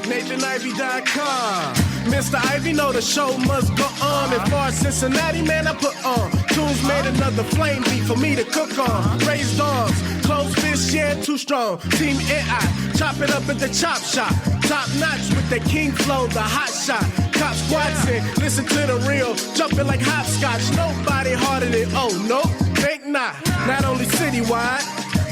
NathanIvy.com. Mr. Ivy know the show must go on. As far as Cincinnati, man, I put on. Tunes made another flame beat for me to cook on. Raised dogs, closed fish, yeah, too strong. Team AI, chop it up at the chop shop. Top notch with the king flow, the hot shot. Cop squats in, listen to the real. Jumping like hopscotch, nobody harder than, oh, no, think not. Not only citywide,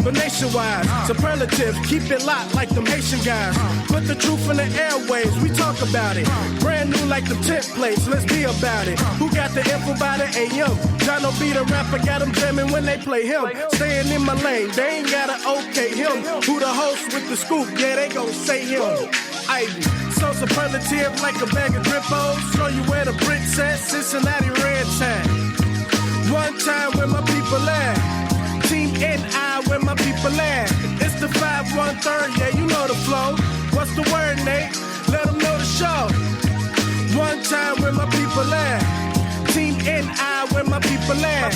but nationwide. Superlative, keep it locked like them Haitian guys. Put the truth in the airwaves, we talk about it. Brand new like the templates, let's be about it. Who got the info by the AM? Jono be the rapper, got them jamming when they play him. Staying in my lane, they ain't gotta okay him. Who the host with the scoop? Yeah, they gon' say him. Ivy, so superlative like a bag of drippos. Show you where the bricks at, Cincinnati red tag. One time where my people at. Team NI where my people at. It's the 5-1-3, yeah, you know the flow. What's the word, Nate? Let them know the show. One time where my people at. Team NI where my people at.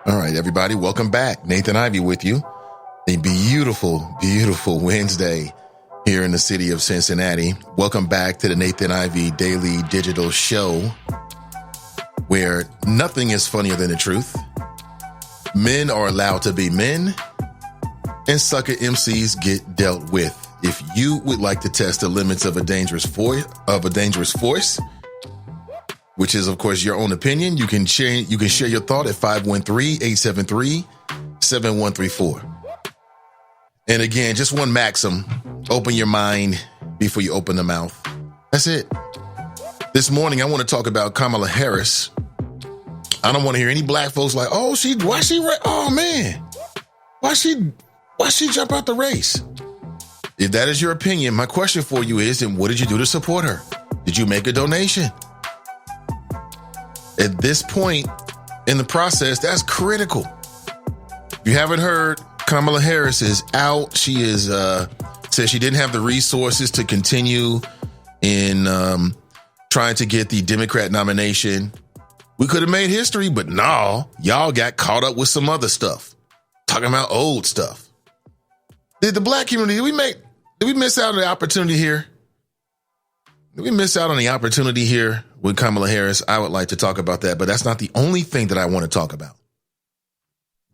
All right, everybody, welcome back. Nathan Ivy with you. A beautiful, beautiful Wednesday here in the city of Cincinnati. Welcome back to the Nathan Ivy Daily Digital Show, where nothing is funnier than the truth. Men are allowed to be men, and sucker MCs get dealt with. If you would like to test the limits of a dangerous force, which is, of course, your own opinion, you can share your thought at 513-873-7134. And again, just one maxim: open your mind before you open the mouth. That's it. This morning, I want to talk about Kamala Harris. I don't want to hear any black folks like, oh man, why she jump out the race? If that is your opinion, my question for you is, and what did you do to support her? Did you make a donation? At this point in the process, that's critical. If you haven't heard, Kamala Harris is out. She is says she didn't have the resources to continue in trying to get the Democrat nomination. We could have made history, but no, y'all got caught up with some other stuff, talking about old stuff. Did the black community, did we miss out on the opportunity here? Did we miss out on the opportunity here with Kamala Harris? I would like to talk about that, but that's not the only thing that I want to talk about.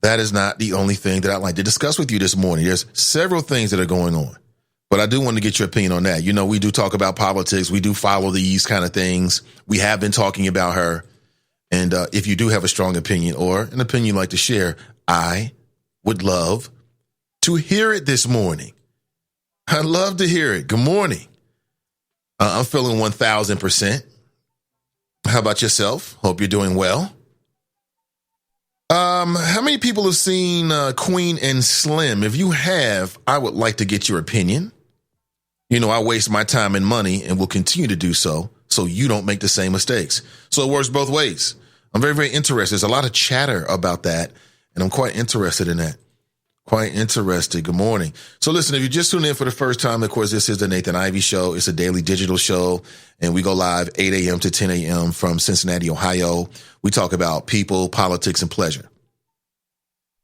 That is not the only thing that I'd like to discuss with you this morning. There's several things that are going on, but I do want to get your opinion on that. You know, we do talk about politics. We do follow these kind of things. We have been talking about her. And if you do have a strong opinion or an opinion you'd like to share, I would love to hear it this morning. I'd love to hear it. Good morning. I'm feeling 1,000%. How about yourself? Hope you're doing well. How many people have seen Queen and Slim? If you have, I would like to get your opinion. You know, I waste my time and money and will continue to do so you don't make the same mistakes. So it works both ways. I'm very, very interested. There's a lot of chatter about that, and I'm quite interested in that. Quite interested. Good morning. So listen, if you just tuned in for the first time, of course, this is the Nathan Ivy Show. It's a daily digital show, and we go live 8 a.m. to 10 a.m. from Cincinnati, Ohio. We talk about people, politics, and pleasure.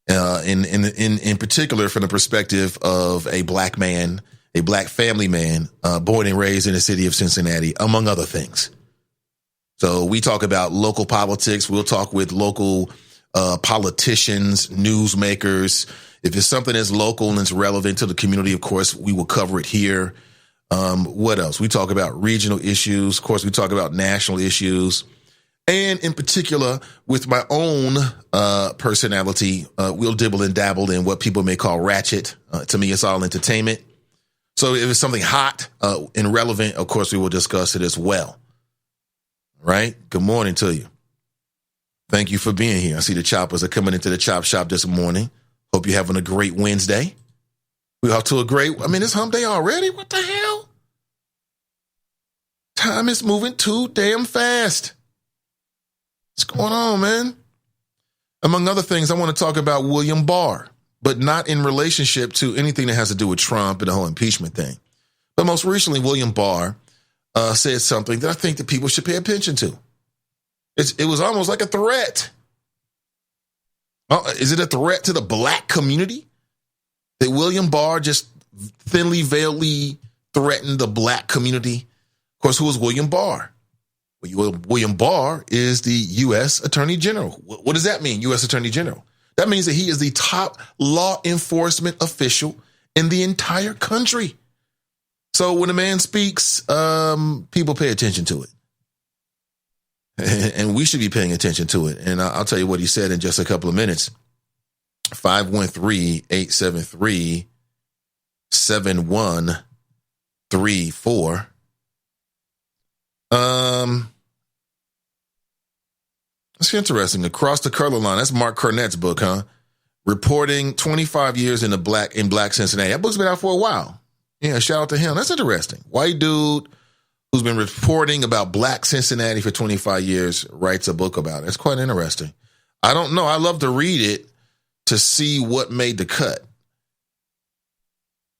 In particular, from the perspective of a black man, a black family man, born and raised in the city of Cincinnati, among other things. So we talk about local politics. We'll talk with local politicians, newsmakers. If it's something that's local and it's relevant to the community, of course, we will cover it here. What else? We talk about regional issues. Of course, we talk about national issues. And in particular, with my own personality, we'll dibble and dabble in what people may call ratchet. To me, it's all entertainment. So if it's something hot and relevant, of course, we will discuss it as well. Right? Good morning to you. Thank you for being here. I see the choppers are coming into the chop shop this morning. Hope you're having a great Wednesday. We're off to it's hump day already. What the hell? Time is moving too damn fast. What's going on, man? Among other things, I want to talk about William Barr, but not in relationship to anything that has to do with Trump and the whole impeachment thing. But most recently, William Barr said something that I think that people should pay attention to. It was almost like a threat. Is it a threat to the black community? That William Barr just thinly veiledly threatened the black community? Of course, who is William Barr? William Barr is the U.S. Attorney General. What does that mean, U.S. Attorney General? That means that he is the top law enforcement official in the entire country. So when a man speaks, people pay attention to it. And we should be paying attention to it. And I'll tell you what he said in just a couple of minutes. 513-873-7134. It's interesting. Across the Color Line. That's Mark Cornett's book, huh? Reporting 25 years in Black Cincinnati. That book's been out for a while. Yeah, shout out to him. That's interesting. White dude who's been reporting about Black Cincinnati for 25 years writes a book about it. It's quite interesting. I don't know. I love to read it to see what made the cut.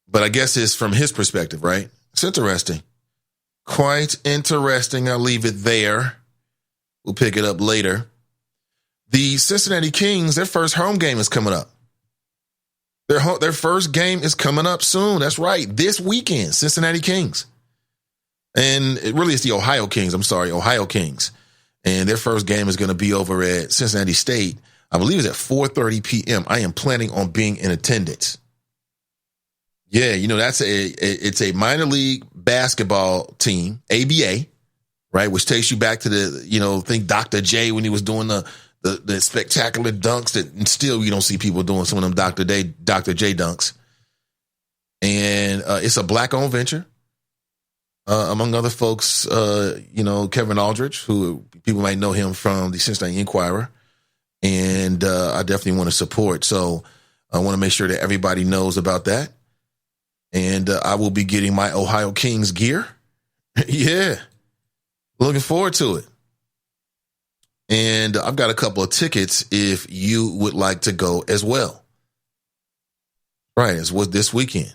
But I guess it's from his perspective, right? It's interesting. Quite interesting. I'll leave it there. We'll pick it up later. The Cincinnati Kings, their first home game is coming up. Their first game is coming up soon. That's right. This weekend, Cincinnati Kings. And it really is the Ohio Kings. Ohio Kings. And their first game is going to be over at Cincinnati State. I believe it's at 4:30 p.m. I am planning on being in attendance. Yeah, it's a minor league basketball team, ABA, right? Which takes you back to think Dr. J when he was doing the spectacular dunks that still you don't see people doing some of them Dr. J dunks. And it's a black-owned venture. Among other folks, Kevin Aldridge, who people might know him from the Cincinnati Enquirer. And I definitely want to support. So I want to make sure that everybody knows about that. And I will be getting my Ohio Kings gear. Yeah. Looking forward to it. And I've got a couple of tickets if you would like to go as well. Right. It's what this weekend.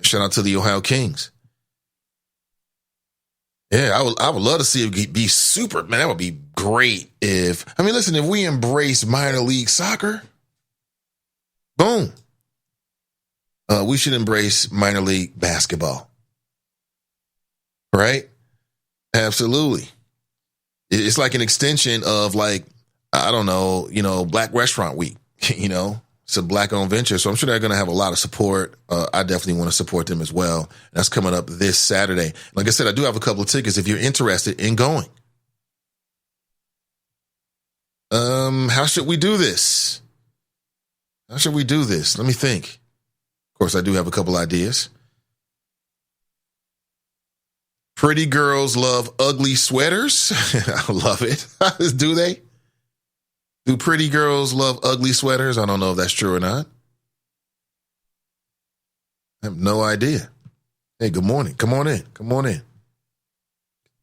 Shout out to the Ohio Kings. Yeah, I would love to see it be super, man. That would be great if we embrace minor league soccer, boom. We should embrace minor league basketball. Right? Absolutely. It's like an extension of Black Restaurant Week, It's a black-owned venture, so I'm sure they're going to have a lot of support. I definitely want to support them as well. That's coming up this Saturday. Like I said, I do have a couple of tickets if you're interested in going. How should we do this? Let me think. Of course, I do have a couple ideas. Pretty girls love ugly sweaters. I love it. Do they? Do pretty girls love ugly sweaters? I don't know if that's true or not. I have no idea. Hey, good morning. Come on in.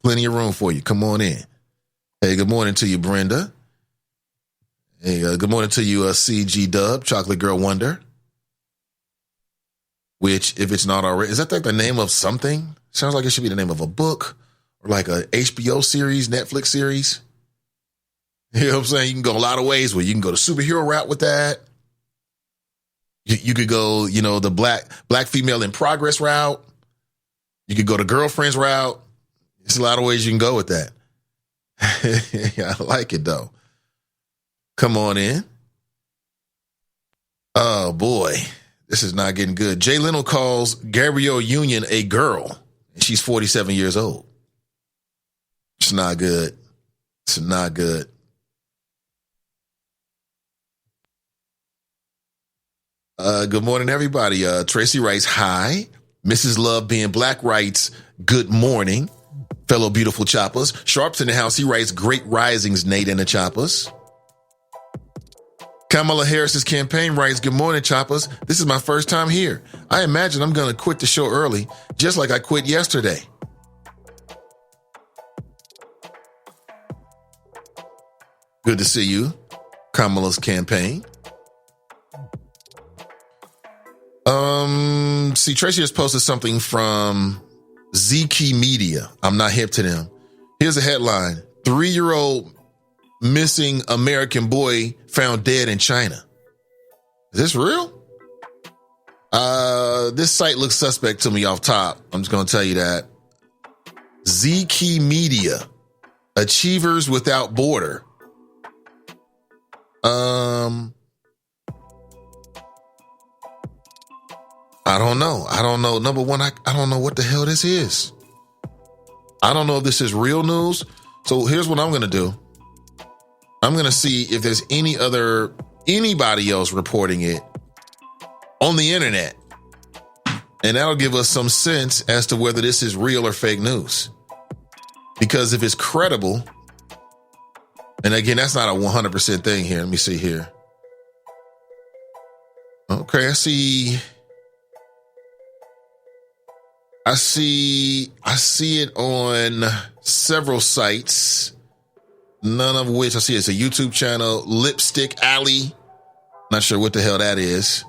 Plenty of room for you. Come on in. Hey, good morning to you, Brenda. Hey, good morning to you, CG Dub, Chocolate Girl Wonder. Which, if it's not already, is that like the name of something? Sounds like it should be the name of a book or like a HBO series, Netflix series. You know what I'm saying? You can go a lot of ways where you can go the superhero route with that. You could go, the black female in progress route. You could go the girlfriend's route. There's a lot of ways you can go with that. Yeah, I like it though. Come on in. Oh boy. This is not getting good. Jay Leno calls Gabrielle Union a girl. And she's 47 years old. It's not good. It's not good. Good morning, everybody. Tracy writes, hi. Mrs. Love Being Black writes, good morning. Fellow beautiful choppers. Sharp's in the house. He writes, great risings, Nate and the choppers. Kamala Harris's campaign writes, good morning, choppers. This is my first time here. I imagine I'm going to quit the show early, just like I quit yesterday. Good to see you, Kamala's campaign. See, Tracy just posted something from ZK Media. I'm not hip to them. Here's a headline. 3-year-old missing American boy found dead in China. Is this real? This site looks suspect to me off top. I'm just going to tell you that. ZK Media. Achievers Without Border. I don't know. Number one, I don't know what the hell this is. I don't know if this is real news. So here's what I'm going to do. I'm going to see if there's anybody else reporting it on the internet. And that'll give us some sense as to whether this is real or fake news. Because if it's credible, and again, that's not a 100% thing here. Let me see here. Okay, I see it on several sites, none of which I see it's a YouTube channel, Lipstick Alley. Not sure what the hell that is.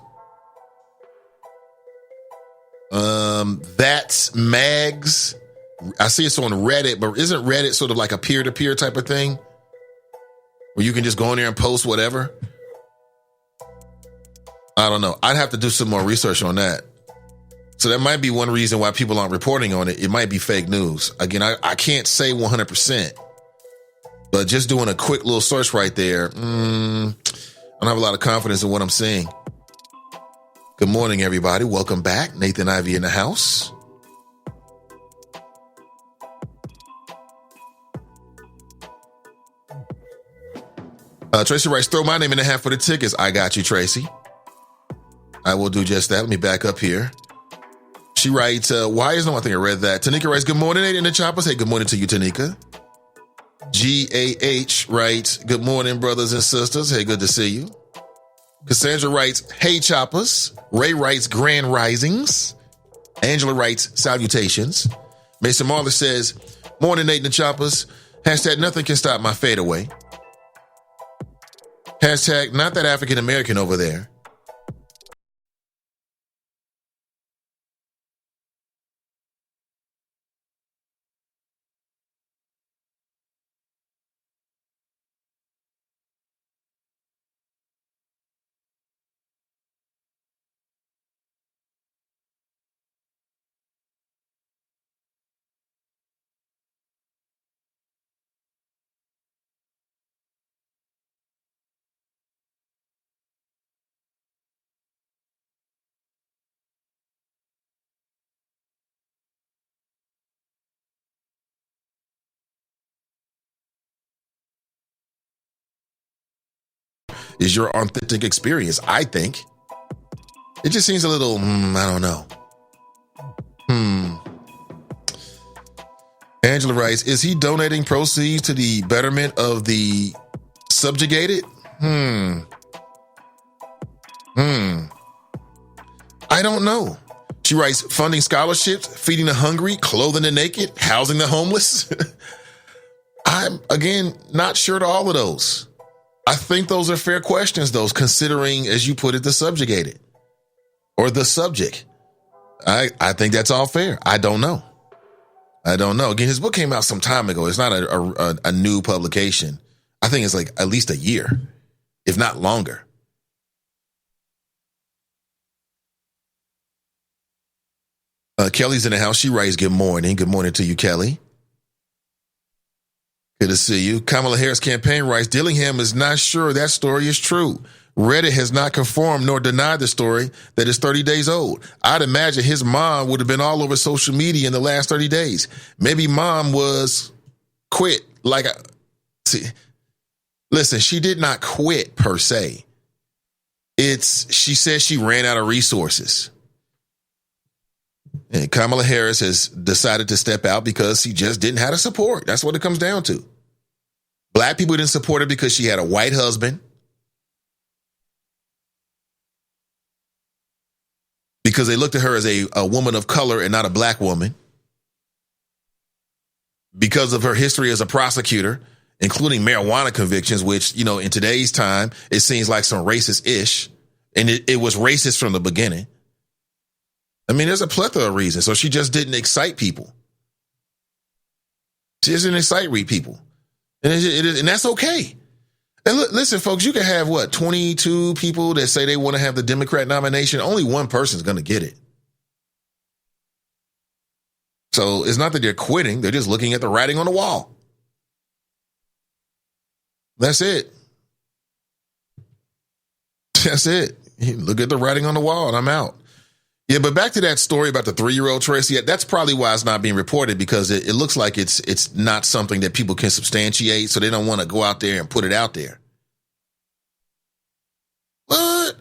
That's Mags. I see it's on Reddit, but isn't Reddit sort of like a peer-to-peer type of thing? Where you can just go in there and post whatever? I don't know. I'd have to do some more research on that. So that might be one reason why people aren't reporting on it. It might be fake news. Again, I can't say 100%, but just doing a quick little search right there, I don't have a lot of confidence in what I'm seeing. Good morning, everybody. Welcome back. Nathan Ivey in the house. Tracy writes, throw my name in the hat for the tickets. I got you, Tracy. I will do just that. Let me back up here. She writes, why is no, I think I read that. Tanika writes, good morning, Nate and the choppers. Hey, good morning to you, Tanika. GAH writes, good morning, brothers and sisters. Hey, good to see you. Cassandra writes, hey, choppers. Ray writes, grand risings. Angela writes, salutations. Mason Marler says, morning, Nate and the choppers. Hashtag nothing can stop my fadeaway. Hashtag not that African American over there. Is your authentic experience, I think. It just seems a little, I don't know. Angela writes, is he donating proceeds to the betterment of the subjugated? I don't know. She writes, funding scholarships, feeding the hungry, clothing the naked, housing the homeless. I'm, again, not sure to all of those. I think those are fair questions, those considering, as you put it, the subjugated or the subject. I think that's all fair. I don't know. Again, his book came out some time ago. It's not a new publication. I think it's like at least a year, if not longer. Kelly's in the house. She writes, good morning. Good morning to you, Kelly. Good to see you. Kamala Harris campaign writes, Dillingham is not sure that story is true. Reddit has not confirmed nor denied the story that is 30 days old. I'd imagine his mom would have been all over social media in the last 30 days. Maybe mom was quit. Listen, she did not quit per se. She says she ran out of resources. And Kamala Harris has decided to step out because she just didn't have the support. That's what it comes down to. Black people didn't support her because she had a white husband. Because they looked at her as a woman of color and not a black woman. Because of her history as a prosecutor, including marijuana convictions, which, in today's time, it seems like some racist-ish. And it was racist from the beginning. I mean, there's a plethora of reasons. So she just didn't excite people. She doesn't excite people. And that's okay. And listen, folks, you can have 22 people that say they want to have the Democrat nomination. Only one person's going to get it. So it's not that they're quitting. They're just looking at the writing on the wall. That's it. That's it. Look at the writing on the wall and I'm out. Yeah, but back to that story about the 3-year-old Tracy, that's probably why it's not being reported, because it looks like it's not something that people can substantiate, so they don't want to go out there and put it out there. What?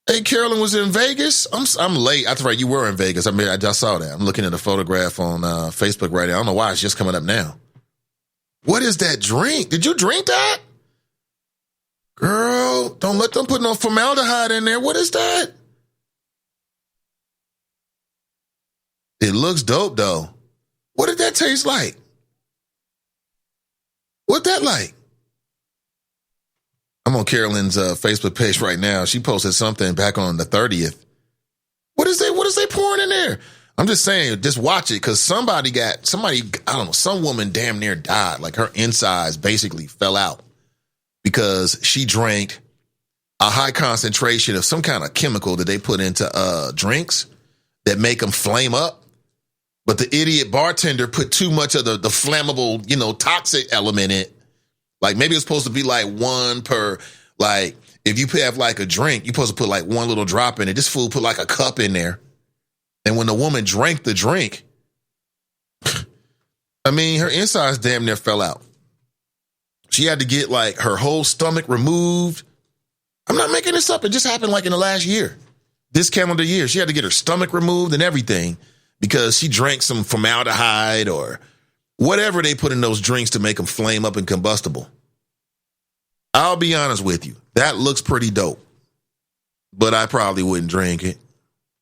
Hey, Carolyn was in Vegas? I'm late. That's right, you were in Vegas. I mean, I just saw that. I'm looking at a photograph on Facebook right now. I don't know why it's just coming up now. What is that drink? Did you drink that? Girl, don't let them put no formaldehyde in there. What is that? It looks dope, though. What did that taste like? What that like? I'm on Carolyn's Facebook page right now. She posted something back on the 30th. What is they pouring in there? I'm just saying, just watch it, because somebody, I don't know, some woman damn near died. Like her insides basically fell out because she drank a high concentration of some kind of chemical that they put into drinks that make them flame up. But the idiot bartender put too much of the flammable, toxic element in it. Like maybe it's supposed to be like one per, like if you have like a drink, you're supposed to put like one little drop in it. This fool put like a cup in there. And when the woman drank the drink, I mean, her insides damn near fell out. She had to get like her whole stomach removed. I'm not making this up. It just happened like in the last year, this calendar year. She had to get her stomach removed and everything, because she drank some formaldehyde or whatever they put in those drinks to make them flame up and combustible. I'll be honest with you. That looks pretty dope. But I probably wouldn't drink it.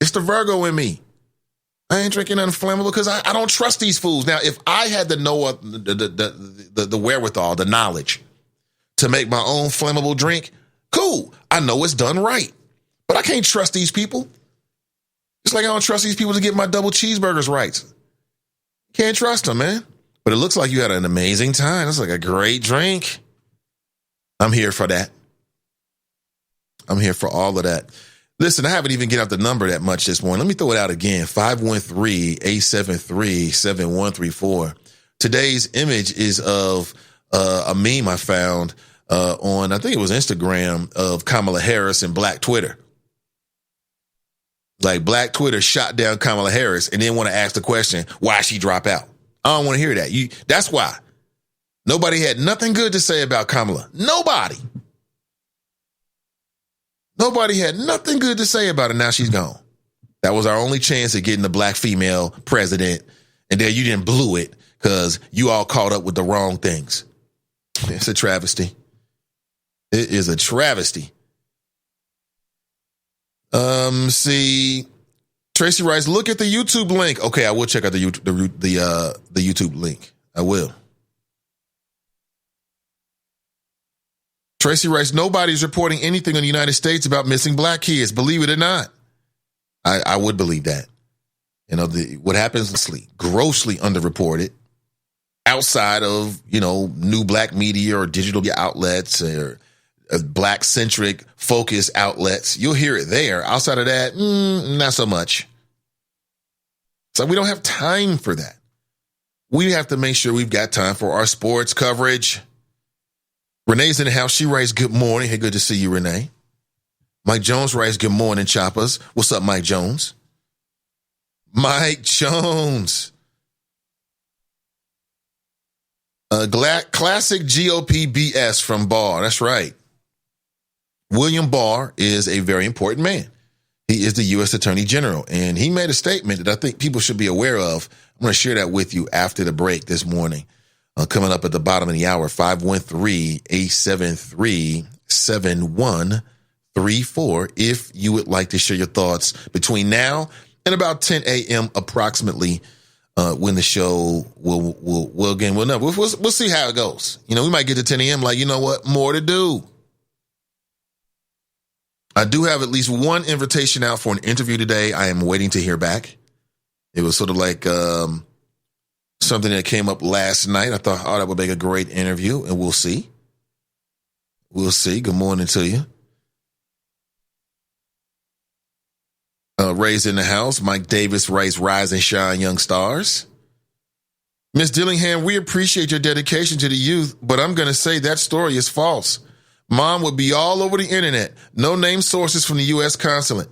It's the Virgo in me. I ain't drinking nothing flammable because I don't trust these fools. Now, if I had the wherewithal, the knowledge to make my own flammable drink, cool. I know it's done right. But I can't trust these people. Just like I don't trust these people to get my double cheeseburgers right. Can't trust them, man. But it looks like you had an amazing time. It's like a great drink. I'm here for that. I'm here for all of that. Listen, I haven't even get out the number that much this morning. Let me throw it out again. 513-873-7134. Today's image is of a meme I found on, I think it was Instagram, of Kamala Harris and Black Twitter. Like Black Twitter shot down Kamala Harris and then want to ask the question, why she drop out? I don't want to hear that. That's why. Nobody had nothing good to say about Kamala. Nobody had nothing good to say about her. Now she's gone. That was our only chance at getting the black female president. And then you didn't blew it because you all caught up with the wrong things. It's a travesty. It is a travesty. See, Tracy writes, look at the YouTube link. Okay, I will check out the YouTube link. I will. Tracy writes, nobody's reporting anything in the United States about missing black kids. Believe it or not. I would believe that. What happens is grossly underreported outside of, new black media or digital outlets or black centric focus outlets. You'll hear it there. Outside of that, not so much. So we don't have time for that. We have to make sure we've got time for our sports coverage. Renee's in the house. She writes, good morning. Hey, good to see you, Renee. Mike Jones writes, good morning, choppers. What's up, Mike Jones? Mike Jones. Classic GOP BS from Barr. That's right. William Barr is a very important man. He is the U.S. Attorney General, and he made a statement that I think people should be aware of. I'm going to share that with you after the break this morning. Coming up at the bottom of the hour, 513-873-7134. If you would like to share your thoughts between now and about 10 a.m. approximately, when the show will again, we'll see how it goes. You know, we might get to 10 a.m. like, you know what, more to do. I do have at least one invitation out for an interview today. I am waiting to hear back. It was sort of like something that came up last night. I thought, that would make a great interview, and we'll see. We'll see. Good morning to you. Raised in the house. Mike Davis writes, rise and shine, young stars. Miss Dillingham, we appreciate your dedication to the youth, but I'm going to say that story is false. Mom would be all over the internet. No name sources from the U.S. consulate.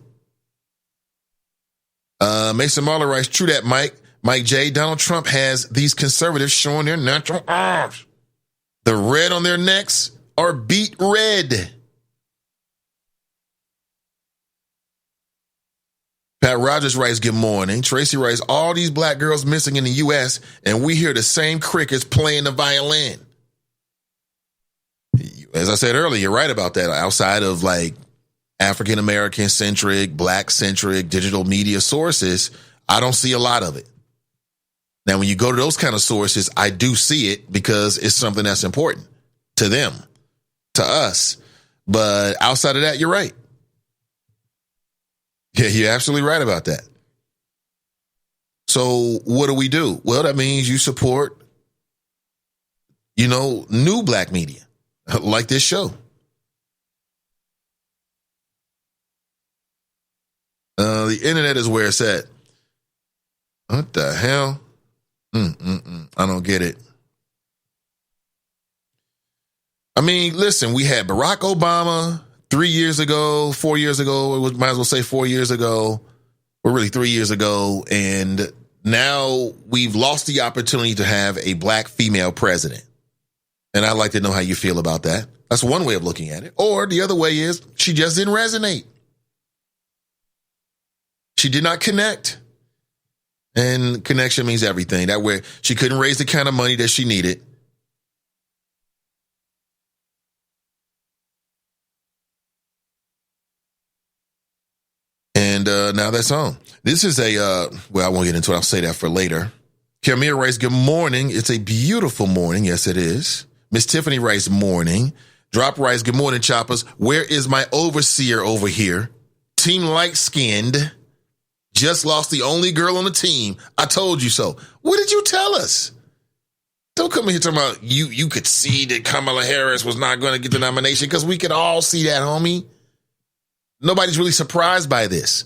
Mason Marler writes, true that, Mike. Mike J. Donald Trump has these conservatives showing their natural arms. The red on their necks are beet red. Pat Rogers writes, good morning. Tracy writes, all these black girls missing in the U.S., and we hear the same crickets playing the violin. As I said earlier, you're right about that. Outside of like African-American centric, black centric digital media sources, I don't see a lot of it. Now, when you go to those kind of sources, I do see it because it's something that's important to them, to us. But outside of that, you're right. Yeah, you're absolutely right about that. So what do? Well, that means you support, new black media like this show. The internet is where it's at. What the hell? I don't get it. I mean, listen, we had Barack Obama 3 years ago, 4 years ago, might as well say 4 years ago, or really 3 years ago, and now we've lost the opportunity to have a black female president. And I'd like to know how you feel about that. That's one way of looking at it. Or the other way is she just didn't resonate. She did not connect. And connection means everything. That way she couldn't raise the kind of money that she needed. And now that's on. This is I won't get into it. I'll say that for later. Camille writes, good morning. It's a beautiful morning. Yes, it is. Miss Tiffany writes, morning. Drop writes, good morning, choppers. Where is my overseer over here? Team light-skinned. Just lost the only girl on the team. I told you so. What did you tell us? Don't come in here talking about you could see that Kamala Harris was not going to get the nomination, because we could all see that, homie. Nobody's really surprised by this.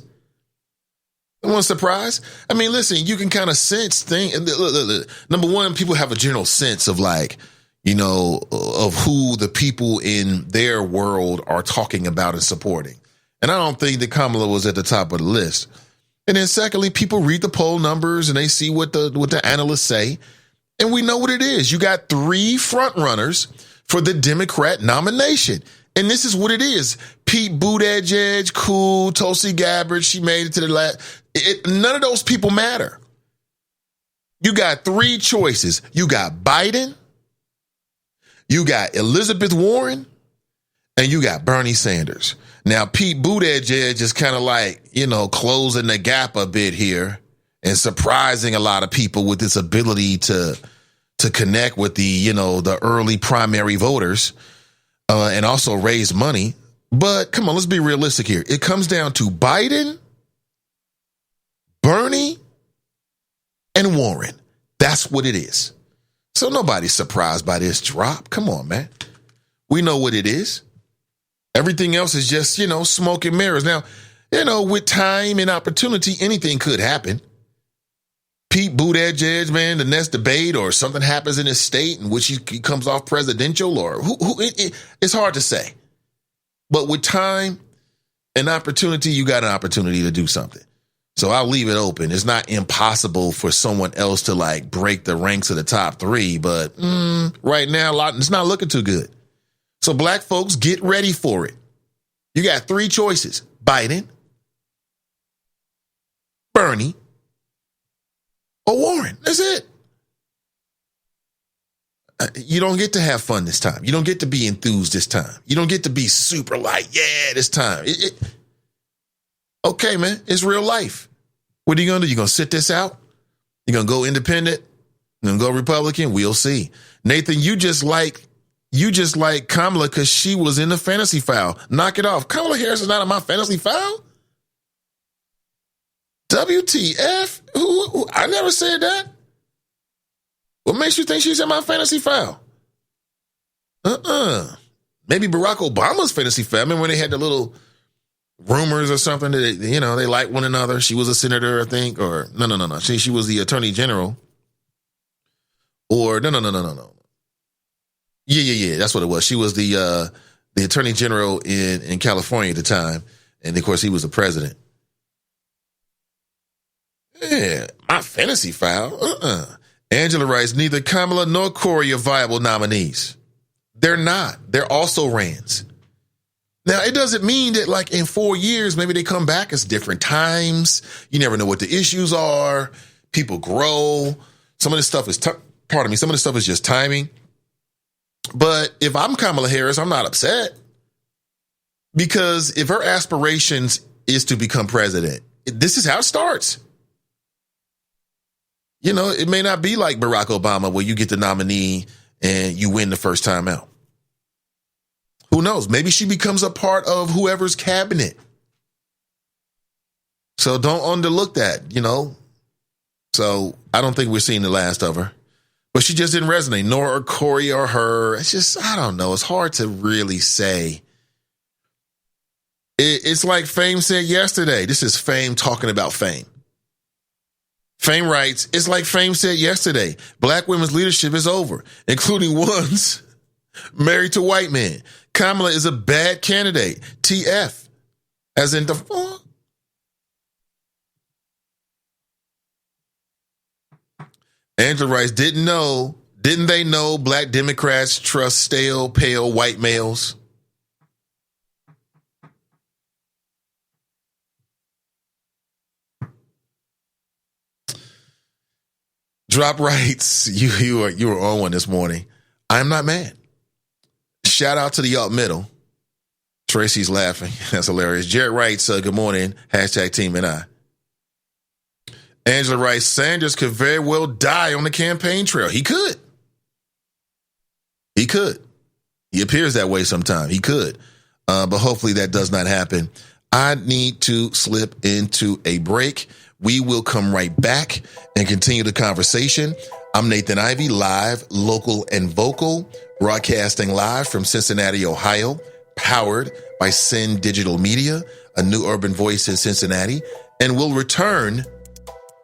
No one's surprised. I mean, listen, you can kind of sense things. Look. Number one, people have a general sense of of who the people in their world are talking about and supporting. And I don't think that Kamala was at the top of the list. And then secondly, people read the poll numbers and they see what the analysts say. And we know what it is. You got three front runners for the Democrat nomination. And this is what it is. Pete Buttigieg, cool. Tulsi Gabbard, she made it to the last. None of those people matter. You got three choices. You got Biden, you got Elizabeth Warren, and you got Bernie Sanders. Now, Pete Buttigieg is kind of like, closing the gap a bit here and surprising a lot of people with this ability to connect with the early primary voters and also raise money. But come on, let's be realistic here. It comes down to Biden, Bernie, and Warren. That's what it is. So nobody's surprised by this drop. Come on, man. We know what it is. Everything else is just, smoke and mirrors. Now, with time and opportunity, anything could happen. Pete Buttigieg, man, the next debate or something happens in his state in which he comes off presidential, or it's hard to say. But with time an opportunity, you got an opportunity to do something. So I'll leave it open. It's not impossible for someone else to like break the ranks of the top three, but right now, it's not looking too good. So black folks, get ready for it. You got three choices: Biden, Bernie, or Warren. That's it. You don't get to have fun this time. You don't get to be enthused this time. You don't get to be super like, yeah, this time. Okay, man, it's real life. What are you going to do? You're going to sit this out? You're going to go independent? You're going to go Republican? We'll see. Nathan, you just like Kamala because she was in the fantasy foul. Knock it off. Kamala Harris is not in my fantasy foul? WTF? Who? I never said that. What makes you think she's in my fantasy foul? Maybe Barack Obama's fantasy foul. I remember when they had the little rumors or something that, they like one another. She was a senator, I think, or no. She was the attorney general. Or no. Yeah. That's what it was. She was the attorney general in California at the time. And of course, he was the president. Yeah, my fantasy foul. Angela writes, neither Kamala nor Corey are viable nominees. They're not. They're also Rands. Now, it doesn't mean that like in 4 years, maybe they come back as different times. You never know what the issues are. People grow. Some of this stuff is, some of this stuff is just timing. But if I'm Kamala Harris, I'm not upset. Because if her aspirations is to become president, this is how it starts. It may not be like Barack Obama where you get the nominee and you win the first time out. Who knows? Maybe she becomes a part of whoever's cabinet. So don't underlook that, So I don't think we're seeing the last of her. But she just didn't resonate, nor Corey or her. It's just, I don't know. It's hard to really say. It's like Fame said yesterday. This is Fame talking about Fame. Fame writes, it's like Fame said yesterday, black women's leadership is over, including ones married to white men. Kamala is a bad candidate. TF. As in the... Angela writes, didn't they know black Democrats trust stale, pale white males? Drop writes, you were on one this morning. I'm not mad. Shout out to the alt middle. Tracy's laughing. That's hilarious. Jared writes, good morning. Hashtag Team and I. Angela writes, Sanders could very well die on the campaign trail. He could. He appears that way sometimes. He could. But hopefully that does not happen. I need to slip into a break. We will come right back and continue the conversation. I'm Nathan Ivey, live, local, and vocal, broadcasting live from Cincinnati, Ohio, powered by Sin Digital Media, a new urban voice in Cincinnati, and we'll return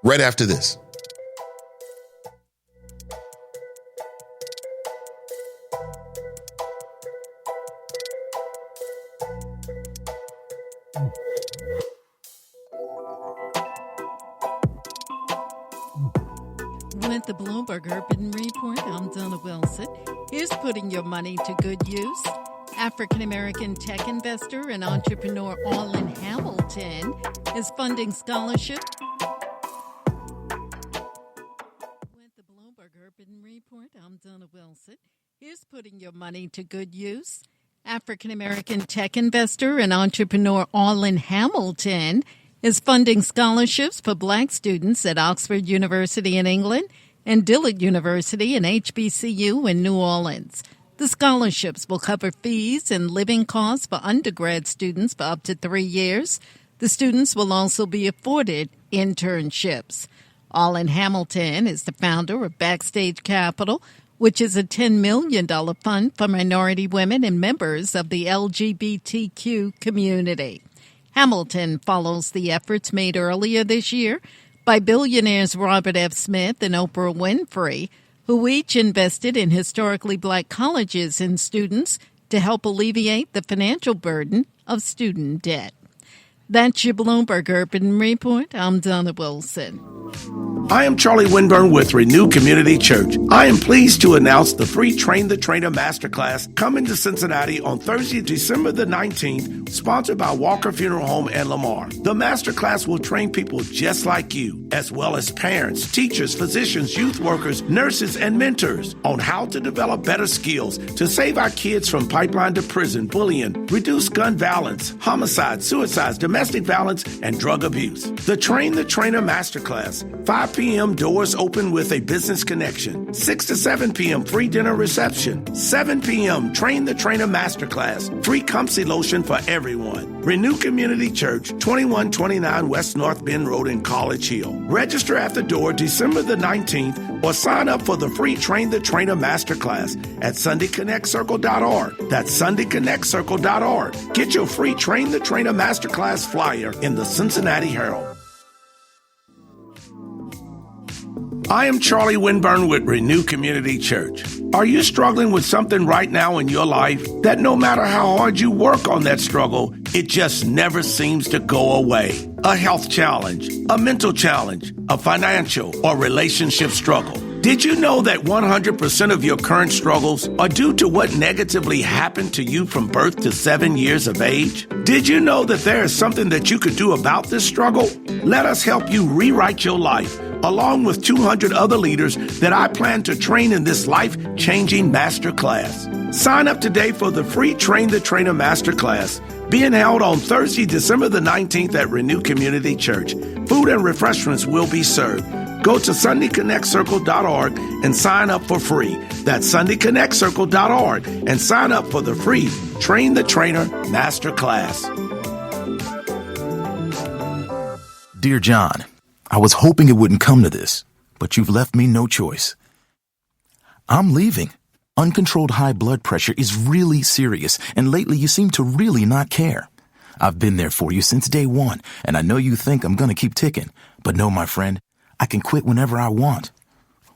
right after this. With the Bloomberg Urban Report, I'm Donna Wilson. Here's putting your money to good use. African-American tech investor and entrepreneur Orlin Hamilton is funding scholarship. With the Bloomberg Urban Report, I'm Donna Wilson. Here's putting your money to good use. African-American tech investor and entrepreneur Orlin Hamilton is funding scholarships for black students at Oxford University in England and Dillard University and HBCU in New Orleans. The scholarships will cover fees and living costs for undergrad students for up to 3 years. The students will also be afforded internships. Orlin Hamilton is the founder of Backstage Capital, which is a $10 million fund for minority women and members of the LGBTQ community. Hamilton follows the efforts made earlier this year by billionaires Robert F. Smith and Oprah Winfrey, who each invested in historically black colleges and students to help alleviate the financial burden of student debt. That's your Bloomberg Urban Report. I'm Donna Wilson. I am Charlie Winburn with Renew Community Church. I am pleased to announce the free Train the Trainer Masterclass coming to Cincinnati on Thursday, December the 19th, sponsored by Walker Funeral Home and Lamar. The Masterclass will train people just like you, as well as parents, teachers, physicians, youth workers, nurses, and mentors on how to develop better skills to save our kids from pipeline to prison, bullying, reduce gun violence, homicides, suicides, domestic violence, and drug abuse. The Train the Trainer Masterclass, 5 p.m. doors open with a business connection. 6 to 7 p.m. free dinner reception. 7 p.m. Train the Trainer Masterclass. Free Comfsy lotion for everyone. Renew Community Church, 2129 West North Bend Road in College Hill. Register at the door December the 19th or sign up for the free Train the Trainer Masterclass at SundayConnectCircle.org. That's SundayConnectCircle.org. Get your free Train the Trainer Masterclass flyer in the Cincinnati Herald. I am Charlie Winburn with Renew Community Church. Are you struggling with something right now in your life that no matter how hard you work on that struggle, it just never seems to go away? A health challenge, a mental challenge, a financial or relationship struggle. Did you know that 100% of your current struggles are due to what negatively happened to you from birth to 7 years of age? Did you know that there is something that you could do about this struggle? Let us help you rewrite your life, along with 200 other leaders that I plan to train in this life-changing masterclass. Sign up today for the free Train the Trainer Masterclass, being held on Thursday, December the 19th at Renew Community Church. Food and refreshments will be served. Go to SundayConnectCircle.org and sign up for free. That's SundayConnectCircle.org and sign up for the free Train the Trainer Masterclass. Dear John, I was hoping it wouldn't come to this, but you've left me no choice. I'm leaving. Uncontrolled high blood pressure is really serious, and lately you seem to really not care. I've been there for you since day one, and I know you think I'm going to keep ticking. But no, my friend, I can quit whenever I want.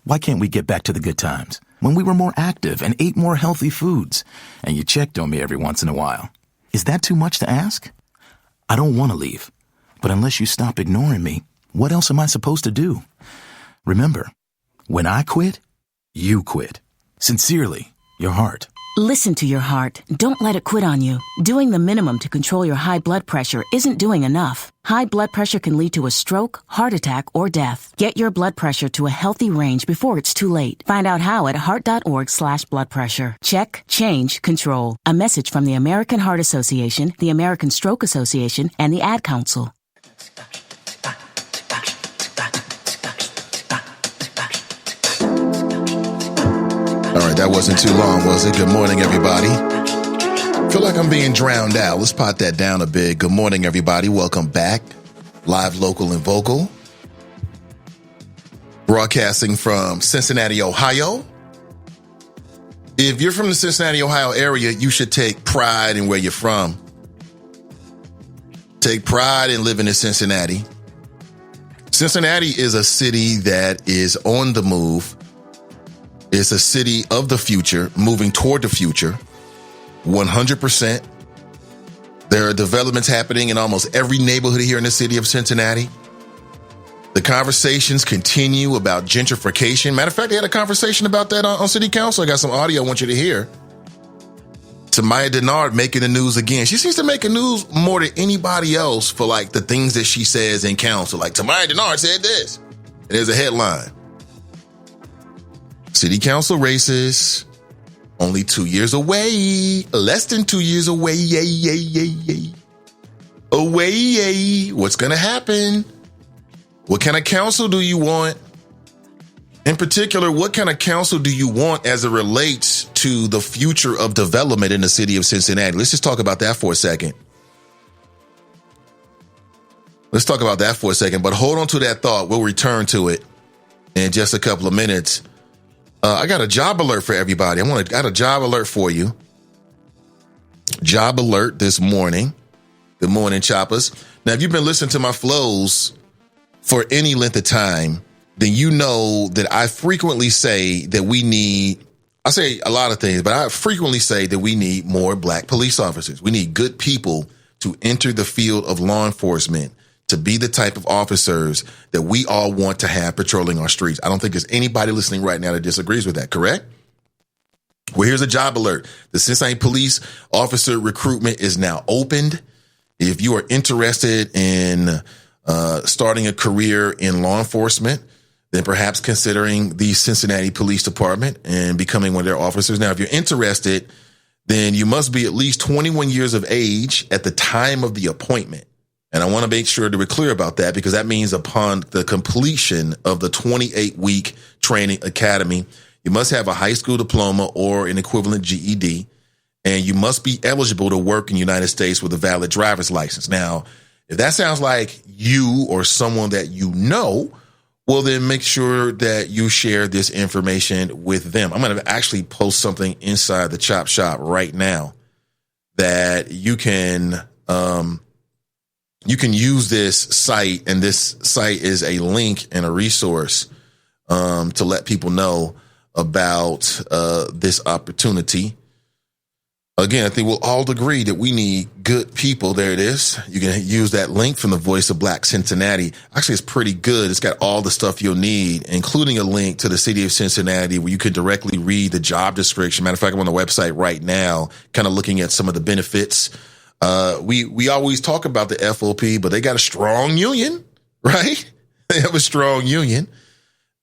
Why can't we get back to the good times, when we were more active and ate more healthy foods, and you checked on me every once in a while? Is that too much to ask? I don't want to leave, but unless you stop ignoring me, what else am I supposed to do? Remember, when I quit, you quit. Sincerely, your heart. Listen to your heart. Don't let it quit on you. Doing the minimum to control your high blood pressure isn't doing enough. High blood pressure can lead to a stroke, heart attack, or death. Get your blood pressure to a healthy range before it's too late. Find out how at heart.org/blood pressure. Check, change, control. A message from the American Heart Association, the American Stroke Association, and the Ad Council. All right, that wasn't too long, was it? Good morning, everybody. Feel like I'm being drowned out. Let's pot that down a bit. Good morning, everybody. Welcome back. Live, local, and vocal. Broadcasting from Cincinnati, Ohio. If you're from the Cincinnati, Ohio area, you should take pride in where you're from. Take pride in living in Cincinnati. Cincinnati is a city that is on the move. It's a city of the future, moving toward the future, 100%. There are developments happening in almost every neighborhood here in the city of Cincinnati. The conversations continue about gentrification. Matter of fact, they had a conversation about that on city council. I got some audio I want you to hear. Tamaya Denard making the news again. She seems to make the news more than anybody else for like the things that she says in council. Like Tamaya Denard said this. And there's a headline. City council races, only 2 years away, less than 2 years away, away. What's going to happen? What kind of council do you want? In particular, what kind of council do you want as it relates to the future of development in the city of Cincinnati? Let's just talk about that for a second. But hold on to that thought. We'll return to it in just a couple of minutes. I got a job alert for everybody. Got a job alert for you. Job alert this morning. Good morning, choppers. Now, if you've been listening to my flows for any length of time, then you know that I frequently say that I say a lot of things, but I frequently say that we need more black police officers. We need good people to enter the field of law enforcement, to be the type of officers that we all want to have patrolling our streets. I don't think there's anybody listening right now that disagrees with that, correct? Well, here's a job alert. The Cincinnati police officer recruitment is now opened. If you are interested in starting a career in law enforcement, then perhaps considering the Cincinnati Police Department and becoming one of their officers. Now, if you're interested, then you must be at least 21 years of age at the time of the appointment. And I want to make sure that we're clear about that, because that means upon the completion of the 28-week training academy, you must have a high school diploma or an equivalent GED, and you must be eligible to work in the United States with a valid driver's license. Now, if that sounds like you or someone that you know, well, then make sure that you share this information with them. I'm going to actually post something inside the Chop Shop right now that you can use this site, and this site is a link and a resource to let people know about this opportunity. Again, I think we'll all agree that we need good people. There it is. You can use that link from the Voice of Black Cincinnati. Actually, it's pretty good. It's got all the stuff you'll need, including a link to the city of Cincinnati where you can directly read the job description. Matter of fact, I'm on the website right now, kind of looking at some of the benefits. We always talk about the FOP, but they got a strong union, right? They have a strong union.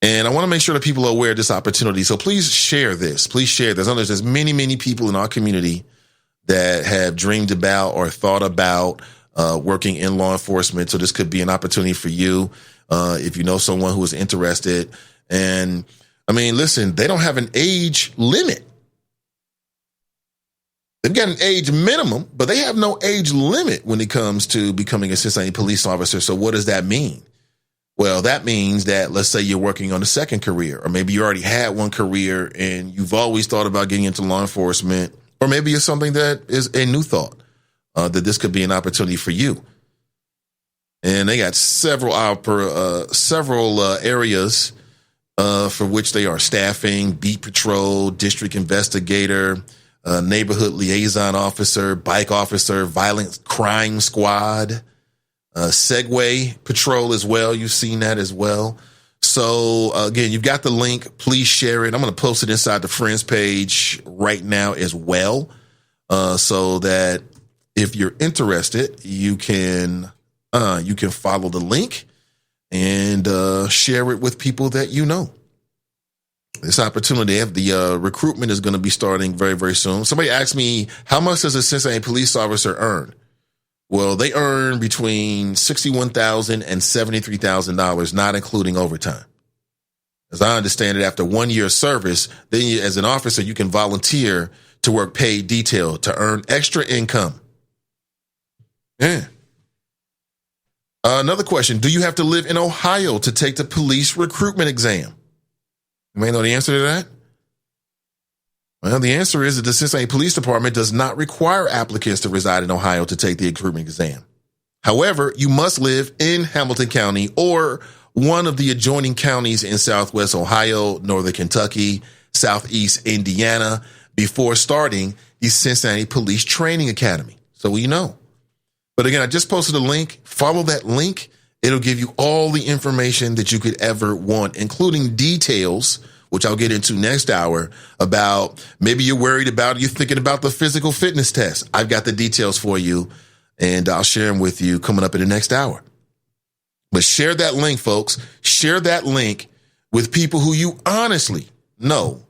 And I want to make sure that people are aware of this opportunity. So please share this. Please share this. I know there's many, many people in our community that have dreamed about or thought about working in law enforcement. So this could be an opportunity for you if you know someone who is interested. And I mean, listen, they don't have an age limit. They've got an age minimum, but they have no age limit when it comes to becoming a Cincinnati police officer. So what does that mean? Well, that means that, let's say you're working on a second career, or maybe you already had one career and you've always thought about getting into law enforcement, or maybe it's something that is a new thought, that this could be an opportunity for you. And they got several areas for which they are staffing: beat patrol, district investigator, neighborhood liaison officer, bike officer, violent crime squad, Segway patrol as well. You've seen that as well. So again, you've got the link. Please share it. I'm going to post it inside the friends page right now as well, so that if you're interested, you can follow the link and share it with people that you know. This opportunity, the recruitment is going to be starting very, very soon. Somebody asked me, how much does a Cincinnati police officer earn? Well, they earn between $61,000 and $73,000, not including overtime. As I understand it, after 1 year of service, then you, as an officer, you can volunteer to work paid detail to earn extra income. Yeah. Another question. Do you have to live in Ohio to take the police recruitment exam? You may know the answer to that. Well, the answer is that the Cincinnati Police Department does not require applicants to reside in Ohio to take the recruitment exam. However, you must live in Hamilton County or one of the adjoining counties in Southwest Ohio, Northern Kentucky, Southeast Indiana before starting the Cincinnati Police Training Academy. So you know. But again, I just posted a link. Follow that link. It'll give you all the information that you could ever want, including details, which I'll get into next hour, about maybe you're worried about, you're thinking about the physical fitness test. I've got the details for you, and I'll share them with you coming up in the next hour. But share that link, folks. Share that link with people who you honestly know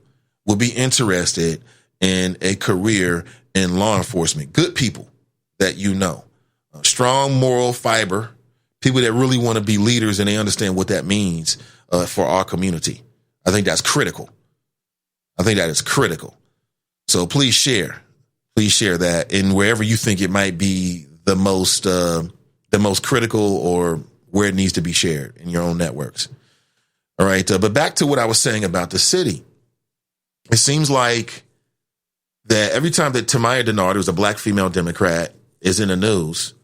will be interested in a career in law enforcement. Good people that you know. Strong moral fiber. People that really want to be leaders and they understand what that means for our community. I think that's critical. I think that is critical. So please share that in wherever you think it might be the most critical or where it needs to be shared in your own networks. All right. But back to what I was saying about the city. It seems like that every time that Tamaya Denard, who's a black female Democrat, is in the news,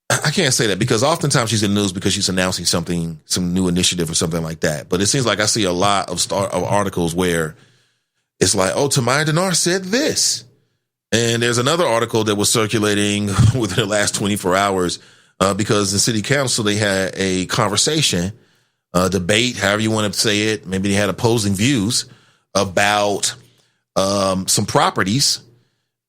I can't say that because oftentimes she's in the news because she's announcing something, some new initiative or something like that. But it seems like I see a lot of articles where it's like, oh, Tamaya Denard said this. And there's another article that was circulating within the last 24 hours because the city council, they had a conversation, debate, however you want to say it. Maybe they had opposing views about some properties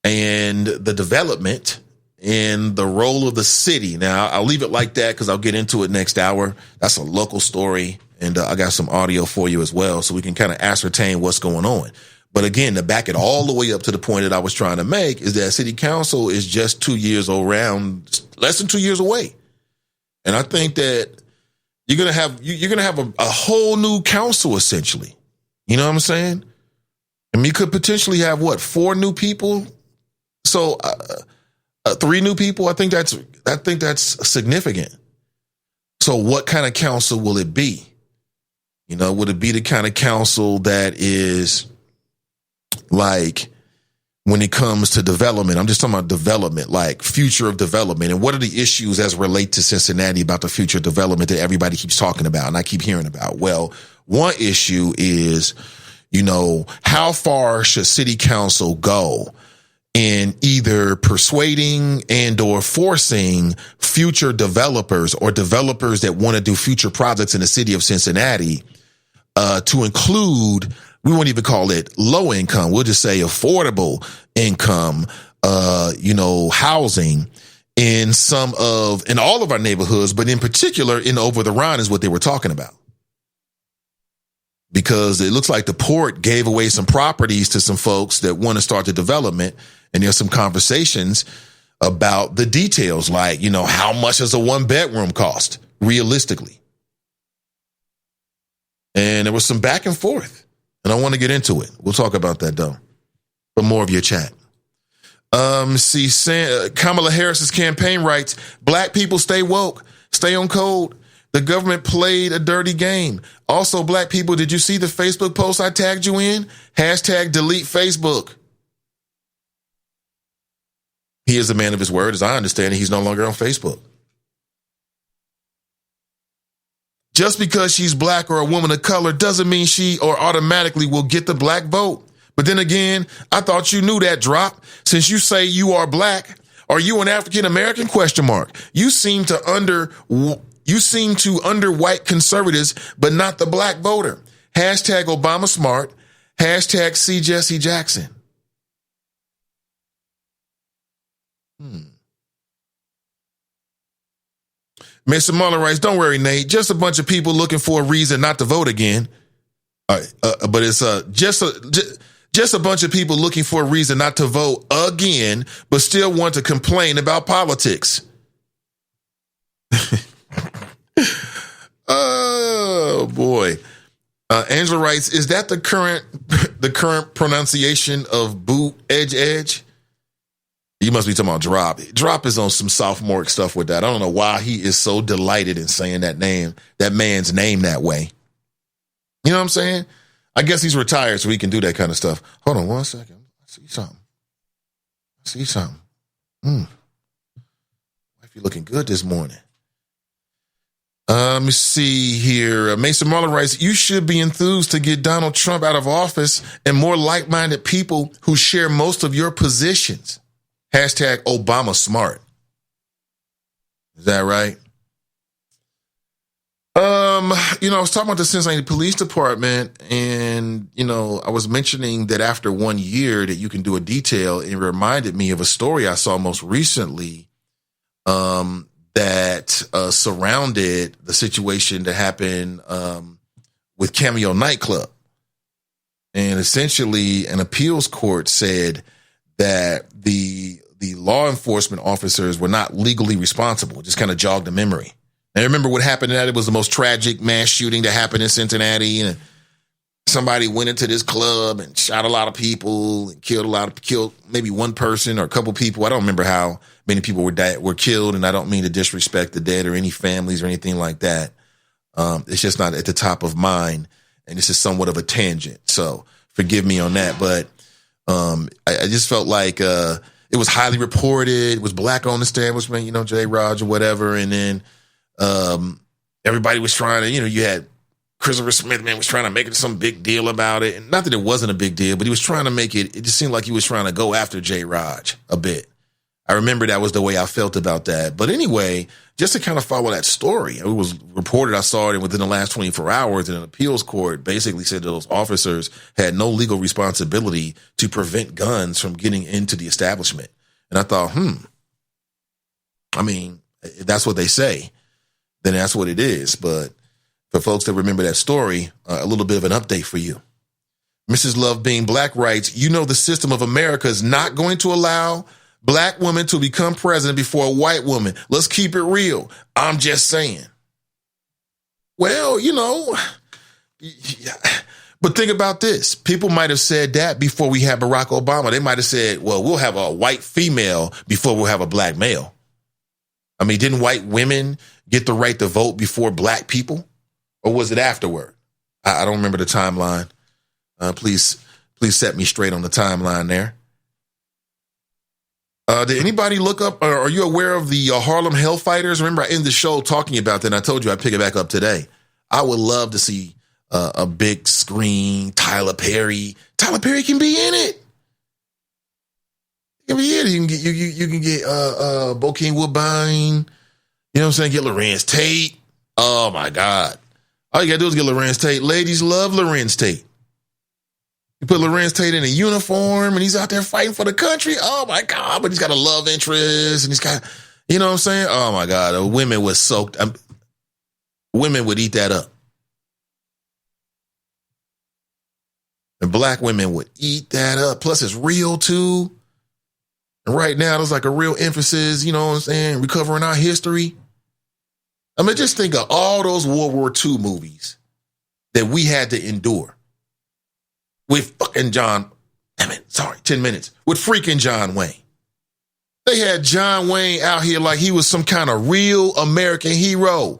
and the development and the role of the city. Now, I'll leave it like that because I'll get into it next hour. That's a local story, and I got some audio for you as well so we can kind of ascertain what's going on. But again, to back it all the way up to the point that I was trying to make is that city council is just 2 years around, less than 2 years away. And I think that you're going to have a whole new council, essentially. You know what I'm saying? I mean, you could potentially have 4 new people. So 3 new people. I think that's significant. So what kind of council will it be? You know, would it be the kind of council that is like when it comes to development? I'm just talking about development, like future of development. And what are the issues as relate to Cincinnati about the future development that everybody keeps talking about and I keep hearing about? Well, one issue is, you know, how far should city council go in either persuading and or forcing future developers or developers that want to do future projects in the city of Cincinnati to include, we won't even call it low income, we'll just say affordable income, housing in all of our neighborhoods, but in particular in Over the Rhine is what they were talking about. Because it looks like the port gave away some properties to some folks that want to start the development. And there's some conversations about the details, like, you know, how much does a 1-bedroom cost realistically? And there was some back and forth. And I want to get into it. We'll talk about that, though. But more of your chat. Kamala Harris's campaign writes, Black people stay woke, stay on code. The government played a dirty game. Also, Black people, did you see the Facebook post I tagged you in? Hashtag delete Facebook. He is a man of his word. As I understand it, he's no longer on Facebook. Just because she's Black or a woman of color doesn't mean she or automatically will get the Black vote. But then again, I thought you knew that, Drop. Since you say you are Black, are you an African American ? You seem to under white conservatives, but not the Black voter. Hashtag Obama smart. Hashtag see Jesse Jackson. Mr. Muller writes, don't worry, Nate. Just a bunch of people looking for a reason not to vote again. But it's just a bunch of people looking for a reason not to vote again, but still want to complain about politics. Oh boy. Angela writes, is that the current pronunciation of boot edge? You must be talking about Drop. Drop is on some sophomore stuff with that. I don't know why he is so delighted in saying that man's name that way. You know what I'm saying? I guess he's retired so he can do that kind of stuff. Hold on 1 second. I see something. Wife, you looking good this morning. Let me see here. Mason Marlin writes, you should be enthused to get Donald Trump out of office and more like-minded people who share most of your positions. Hashtag Obama smart. Is that right? I was talking about the Cincinnati Police Department, and, I was mentioning that after 1 year that you can do a detail. It reminded me of a story I saw most recently that surrounded the situation that happened with Cameo Nightclub. And essentially an appeals court said that the law enforcement officers were not legally responsible. Just kind of jogged the memory. And I remember what happened in that. It was the most tragic mass shooting that happened in Cincinnati. And somebody went into this club and shot a lot of people and killed maybe one person or a couple people. I don't remember how many people were killed. And I don't mean to disrespect the dead or any families or anything like that. It's just not at the top of mind. And this is somewhat of a tangent. So forgive me on that. But I just felt like it was highly reported. It was Black-owned establishment, J. Raj or whatever. And then everybody was trying to, you had Christopher Smith, man, was trying to make it some big deal about it. And not that it wasn't a big deal, but he was trying to make it just seemed like he was trying to go after J. Raj a bit. I remember that was the way I felt about that. But anyway, just to kind of follow that story, it was reported, I saw it within the last 24 hours, that an appeals court basically said that those officers had no legal responsibility to prevent guns from getting into the establishment. And I thought, I mean, if that's what they say, then that's what it is. But for folks that remember that story, a little bit of an update for you. Mrs. Love Being Black writes, you know, the system of America is not going to allow black women to become president before a white woman. Let's keep it real. I'm just saying. Well, you know, but think about this. People might have said that before we had Barack Obama. They might have said, well, we'll have a white female before we'll have a black male. I mean, didn't white women get the right to vote before black people? Or was it afterward? I don't remember the timeline. Please set me straight on the timeline there. Did anybody look up, or are you aware of the Harlem Hellfighters? Remember, I ended the show talking about that, and I told you I'd pick it back up today. I would love to see a big screen, Tyler Perry. Tyler Perry can be in it. He can be in it. You can get Bokeem Woodbine. You know what I'm saying? Get Lorenz Tate. Oh, my God. All you got to do is get Lorenz Tate. Ladies love Lorenz Tate. You put Lorenz Tate in a uniform and he's out there fighting for the country. Oh, my God. But he's got a love interest and he's got, you know what I'm saying? Oh, my God. Women would women would eat that up. And black women would eat that up. Plus, it's real, too. And right now, there's like a real emphasis, you know what I'm saying, recovering our history. I mean, just think of all those World War II movies that we had to endure. With fucking 10 minutes. With freaking John Wayne. They had John Wayne out here like he was some kind of real American hero.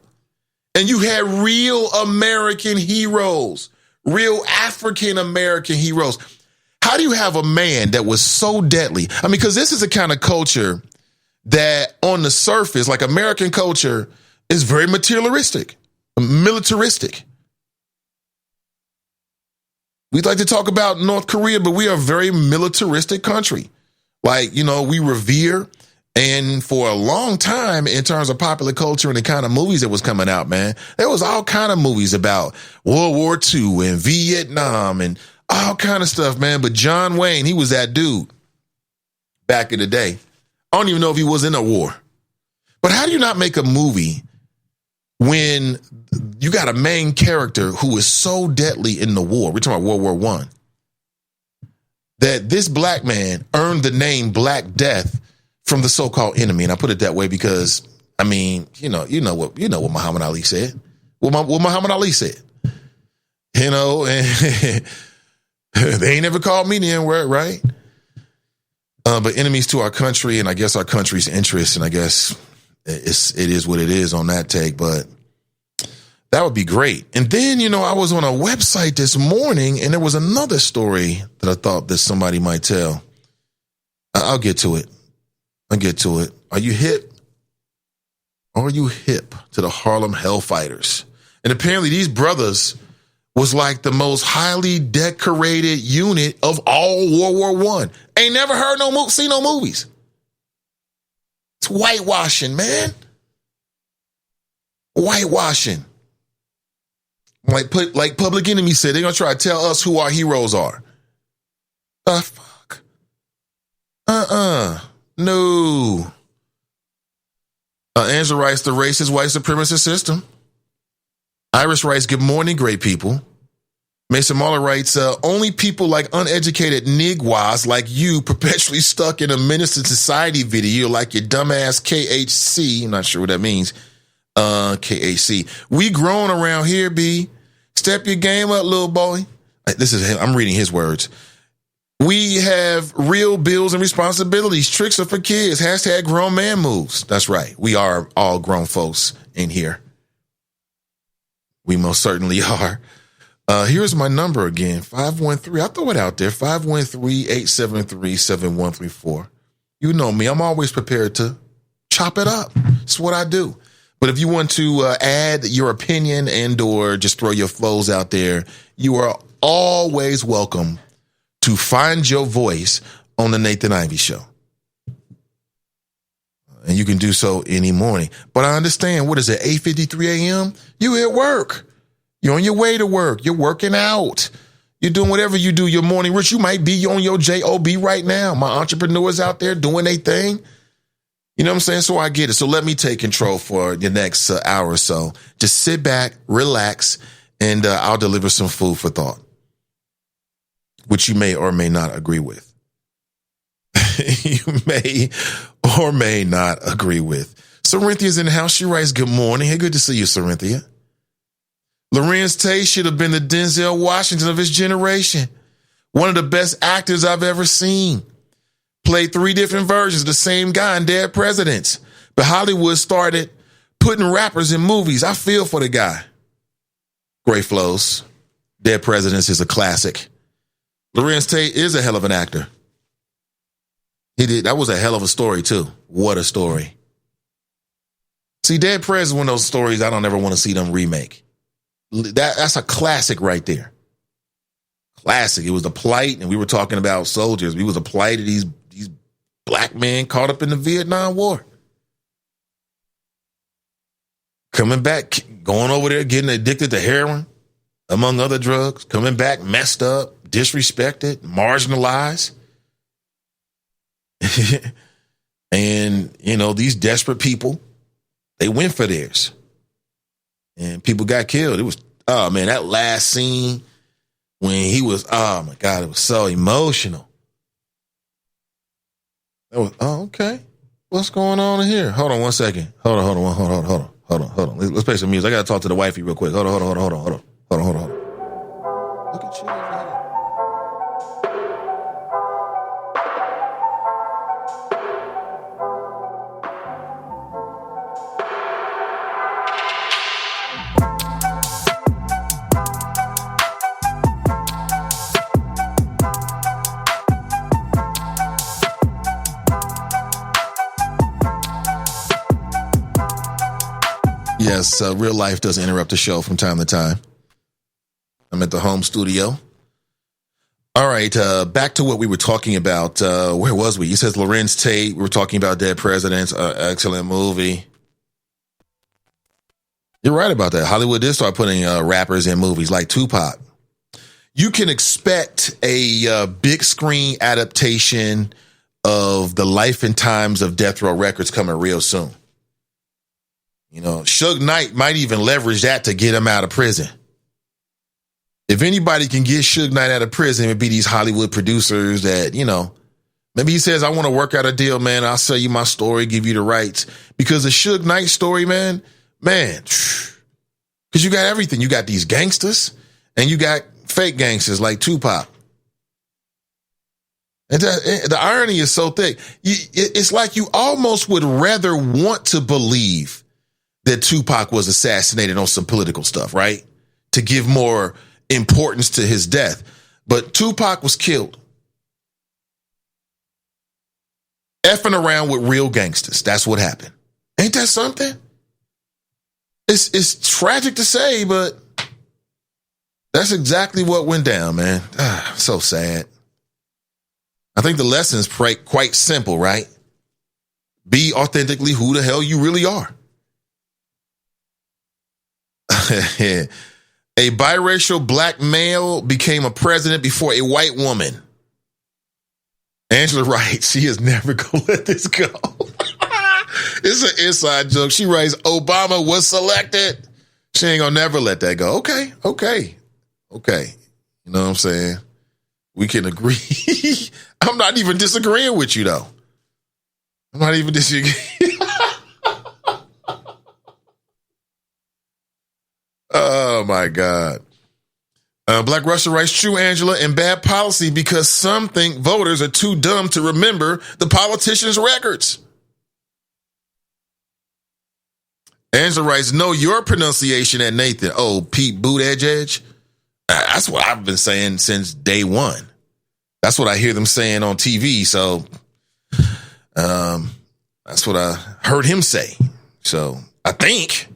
And you had real American heroes, real African American heroes. How do you have a man that was so deadly? I mean, because this is a kind of culture that on the surface, like American culture, is very militaristic. We'd like to talk about North Korea, but we are a very militaristic country. Like, you know, we revere. And for a long time, in terms of popular culture and the kind of movies that was coming out, man, there was all kind of movies about World War II and Vietnam and all kind of stuff, man. But John Wayne, he was that dude back in the day. I don't even know if he was in a war. But how do you not make a movie when you got a main character who is so deadly in the war? We're talking about World War I. That this black man earned the name Black Death from the so-called enemy. And I put it that way because, I mean, you know what Muhammad Ali said. What Muhammad Ali said. You know, and they ain't never called me the N-word, right? But enemies to our country and I guess our country's interests, and I guess it is what it is on that take, but that would be great. And then, you know, I was on a website this morning and there was another story that I thought that somebody might tell. I'll get to it. Are you hip? Are you hip to the Harlem Hellfighters? And apparently these brothers was like the most highly decorated unit of all World War I. Ain't never seen no movies. It's whitewashing, man. Whitewashing. Like Public Enemy said, they're going to try to tell us who our heroes are. The fuck? No. Angela writes, the racist white supremacist system. Iris writes, good morning, great people. Mason Mahler writes, only people like uneducated nigwas like you perpetually stuck in a menace to society video like your dumbass KHC. I'm not sure what that means. KHC. We grown around here, B. Step your game up, little boy. I'm reading his words. We have real bills and responsibilities. Tricks are for kids. Hashtag grown man moves. That's right. We are all grown folks in here. We most certainly are. Here's my number again, 513. I'll throw it out there, 513-873-7134. You know me. I'm always prepared to chop it up. It's what I do. But if you want to add your opinion and or just throw your flows out there, you are always welcome to find your voice on the Nathan Ivey Show. And you can do so any morning. But I understand, what is it, 8:53 a.m.? You at work. You're on your way to work. You're working out. You're doing whatever you do, your morning rich. You might be on your job right now. My entrepreneurs out there doing their thing. You know what I'm saying? So I get it. So let me take control for the next hour or so. Just sit back, relax, and I'll deliver some food for thought, which you may or may not agree with. You may or may not agree with. Cerinthia's in the house. She writes, good morning. Hey, good to see you, Corinthia. Lorenz Tate should have been the Denzel Washington of his generation. One of the best actors I've ever seen. Played 3 different versions of the same guy in Dead Presidents. But Hollywood started putting rappers in movies. I feel for the guy. Great flows. Dead Presidents is a classic. Lorenz Tate is a hell of an actor. He did. That was a hell of a story, too. What a story. See, Dead Presidents is one of those stories I don't ever want to see them remake. That's a classic right there. Classic. It was the plight, and we were talking about soldiers. It was a plight of these black men caught up in the Vietnam War. Coming back, going over there, getting addicted to heroin, among other drugs. Coming back, messed up, disrespected, marginalized. And, you know, these desperate people, they went for theirs. And people got killed. It was, oh, man, that last scene when he was, oh, my God, it was so emotional. That was, oh, okay. What's going on in here? Hold on one second. Hold on. Let's play some music. I got to talk to the wifey real quick. Hold on. Look at you over here. Yes, real life does interrupt the show from time to time. I'm at the home studio. All right, back to what we were talking about. Where was we? He says Lorenz Tate. We were talking about Dead Presidents. Excellent movie. You're right about that. Hollywood did start putting rappers in movies like Tupac. You can expect a big screen adaptation of the life and times of Death Row Records coming real soon. You know, Suge Knight might even leverage that to get him out of prison. If anybody can get Suge Knight out of prison, it would be these Hollywood producers that, you know, maybe he says, I want to work out a deal, man. I'll sell you my story, give you the rights. Because the Suge Knight story, man, because you got everything. You got these gangsters and you got fake gangsters like Tupac. And the irony is so thick. It's like you almost would rather want to believe that Tupac was assassinated on some political stuff, right? To give more importance to his death. But Tupac was killed effing around with real gangsters. That's what happened. Ain't that something? It's tragic to say, but that's exactly what went down, man. So sad. I think the lesson is quite simple, right? Be authentically who the hell you really are. A biracial black male became a president before a white woman. Angela writes, she is never going to let this go. It's an inside joke. She writes, Obama was selected. She ain't going to never let that go. Okay. You know what I'm saying? We can agree. I'm not even disagreeing with you, though. I'm not even disagreeing. Oh, my God. Black Russia writes, true, Angela, and bad policy because some think voters are too dumb to remember the politicians' records. Angela writes, know your pronunciation at Nathan. Oh, Pete Buttigieg. That's what I've been saying since day one. That's what I hear them saying on TV. So that's what I heard him say. So I think.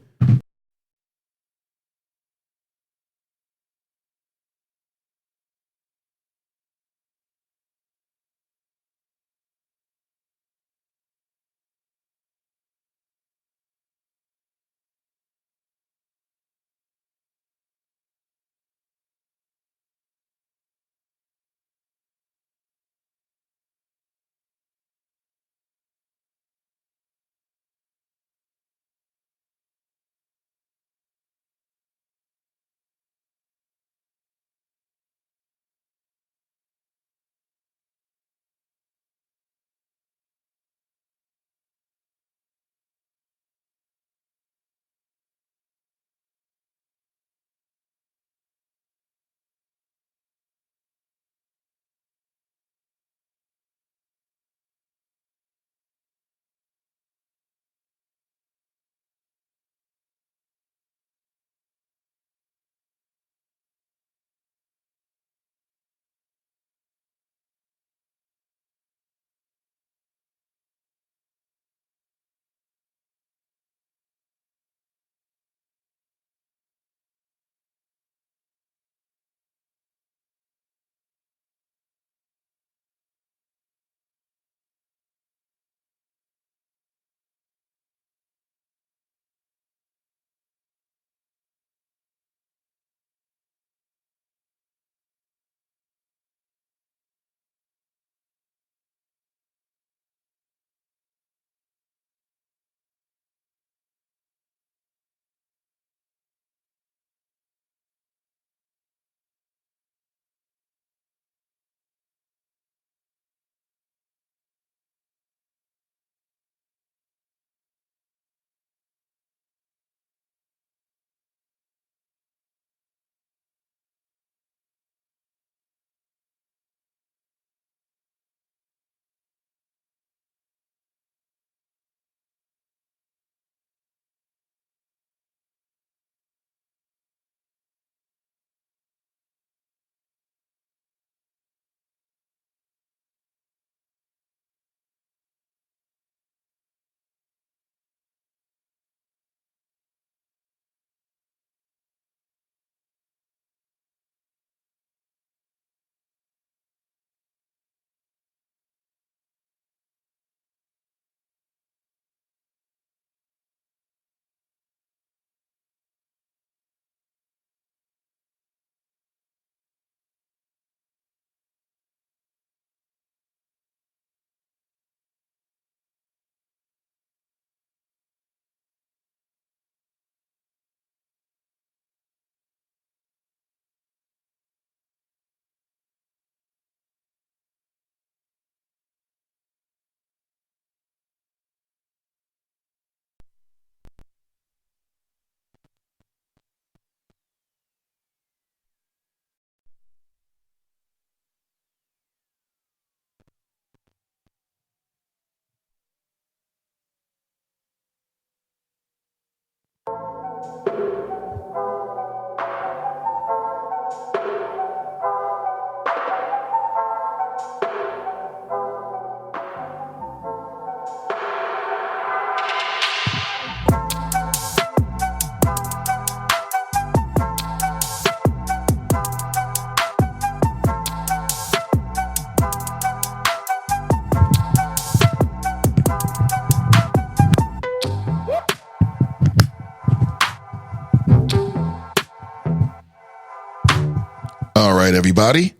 All right, everybody.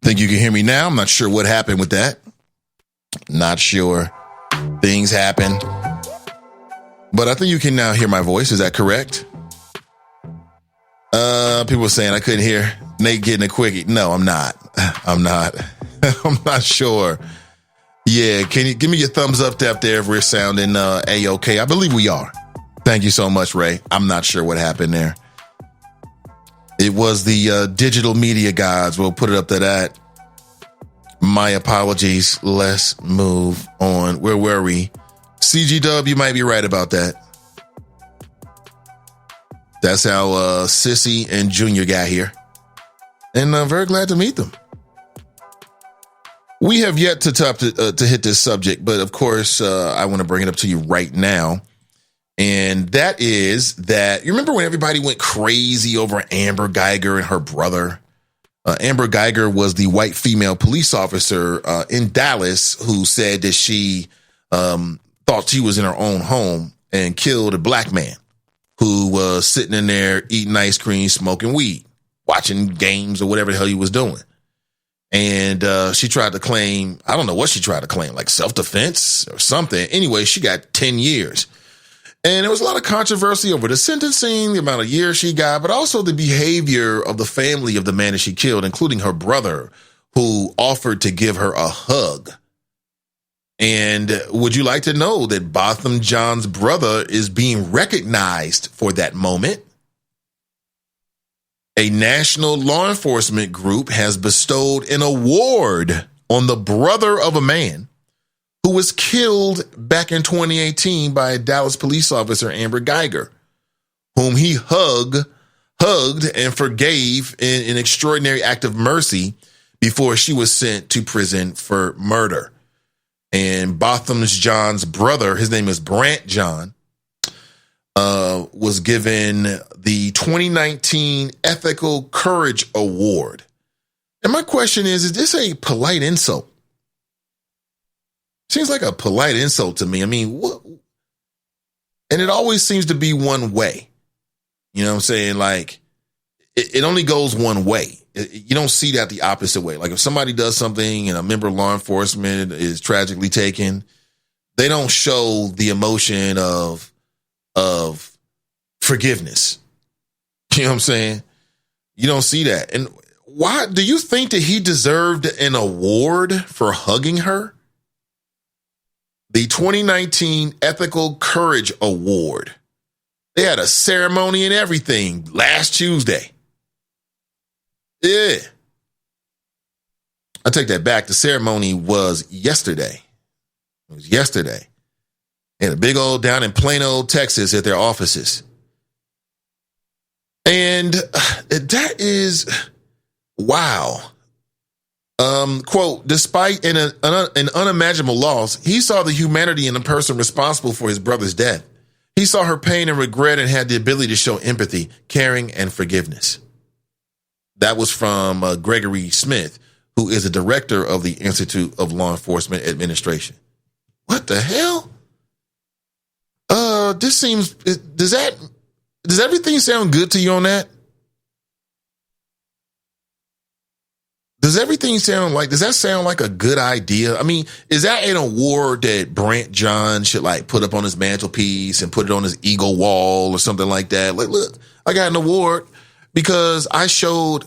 Think you can hear me now? I'm not sure what happened with that. Not sure. Things happen. But I think you can now hear my voice. Is that correct? People were saying I couldn't hear Nate getting a quickie. No, I'm not. I'm not. I'm not sure. Yeah, can you give me your thumbs up there if we're sounding A-OK? I believe we are. Thank you so much, Ray. I'm not sure what happened there. It was the digital media gods. We'll put it up to that. My apologies. Let's move on. Where were we? CG Dub, you might be right about that. That's how Sissy and Junior got here. And I'm very glad to meet them. We have yet to hit this subject, but of course, I want to bring it up to you right now. And that is that, you remember when everybody went crazy over Amber Geiger and her brother? Amber Geiger was the white female police officer in Dallas who said that she thought she was in her own home and killed a black man who was sitting in there eating ice cream, smoking weed, watching games or whatever the hell he was doing. And she tried to claim, I don't know what she tried to claim, like self-defense or something. Anyway, she got 10 years. And there was a lot of controversy over the sentencing, the amount of years she got, but also the behavior of the family of the man that she killed, including her brother, who offered to give her a hug. And would you like to know that Botham Jean's brother is being recognized for that moment? A national law enforcement group has bestowed an award on the brother of a man who was killed back in 2018 by a Dallas police officer, Amber Geiger, whom he hugged and forgave in an extraordinary act of mercy before she was sent to prison for murder. And Botham Jean's brother, his name is Brant John, was given the 2019 Ethical Courage Award. And my question is this a polite insult? Seems like a polite insult to me. I mean, what? And it always seems to be one way. You know what I'm saying? Like, it only goes one way. You don't see that the opposite way. Like if somebody does something and a member of law enforcement is tragically taken, they don't show the emotion of forgiveness. You know what I'm saying? You don't see that. And why do you think that he deserved an award for hugging her? The 2019 Ethical Courage Award. They had a ceremony and everything last Tuesday. Yeah. I take that back. The ceremony was yesterday. It was yesterday. And a big old down in Plano, Texas at their offices. And that is, wow. Quote, despite an unimaginable loss, he saw the humanity in the person responsible for his brother's death. He saw her pain and regret and had the ability to show empathy, caring, and forgiveness. That was from Gregory Smith, who is the director of the Institute of Law Enforcement Administration. What the hell? This seems, does everything sound good to you on that? Does that sound like a good idea? I mean, is that an award that Brant John should like put up on his mantelpiece and put it on his eagle wall or something like that? Like, look, I got an award because I showed,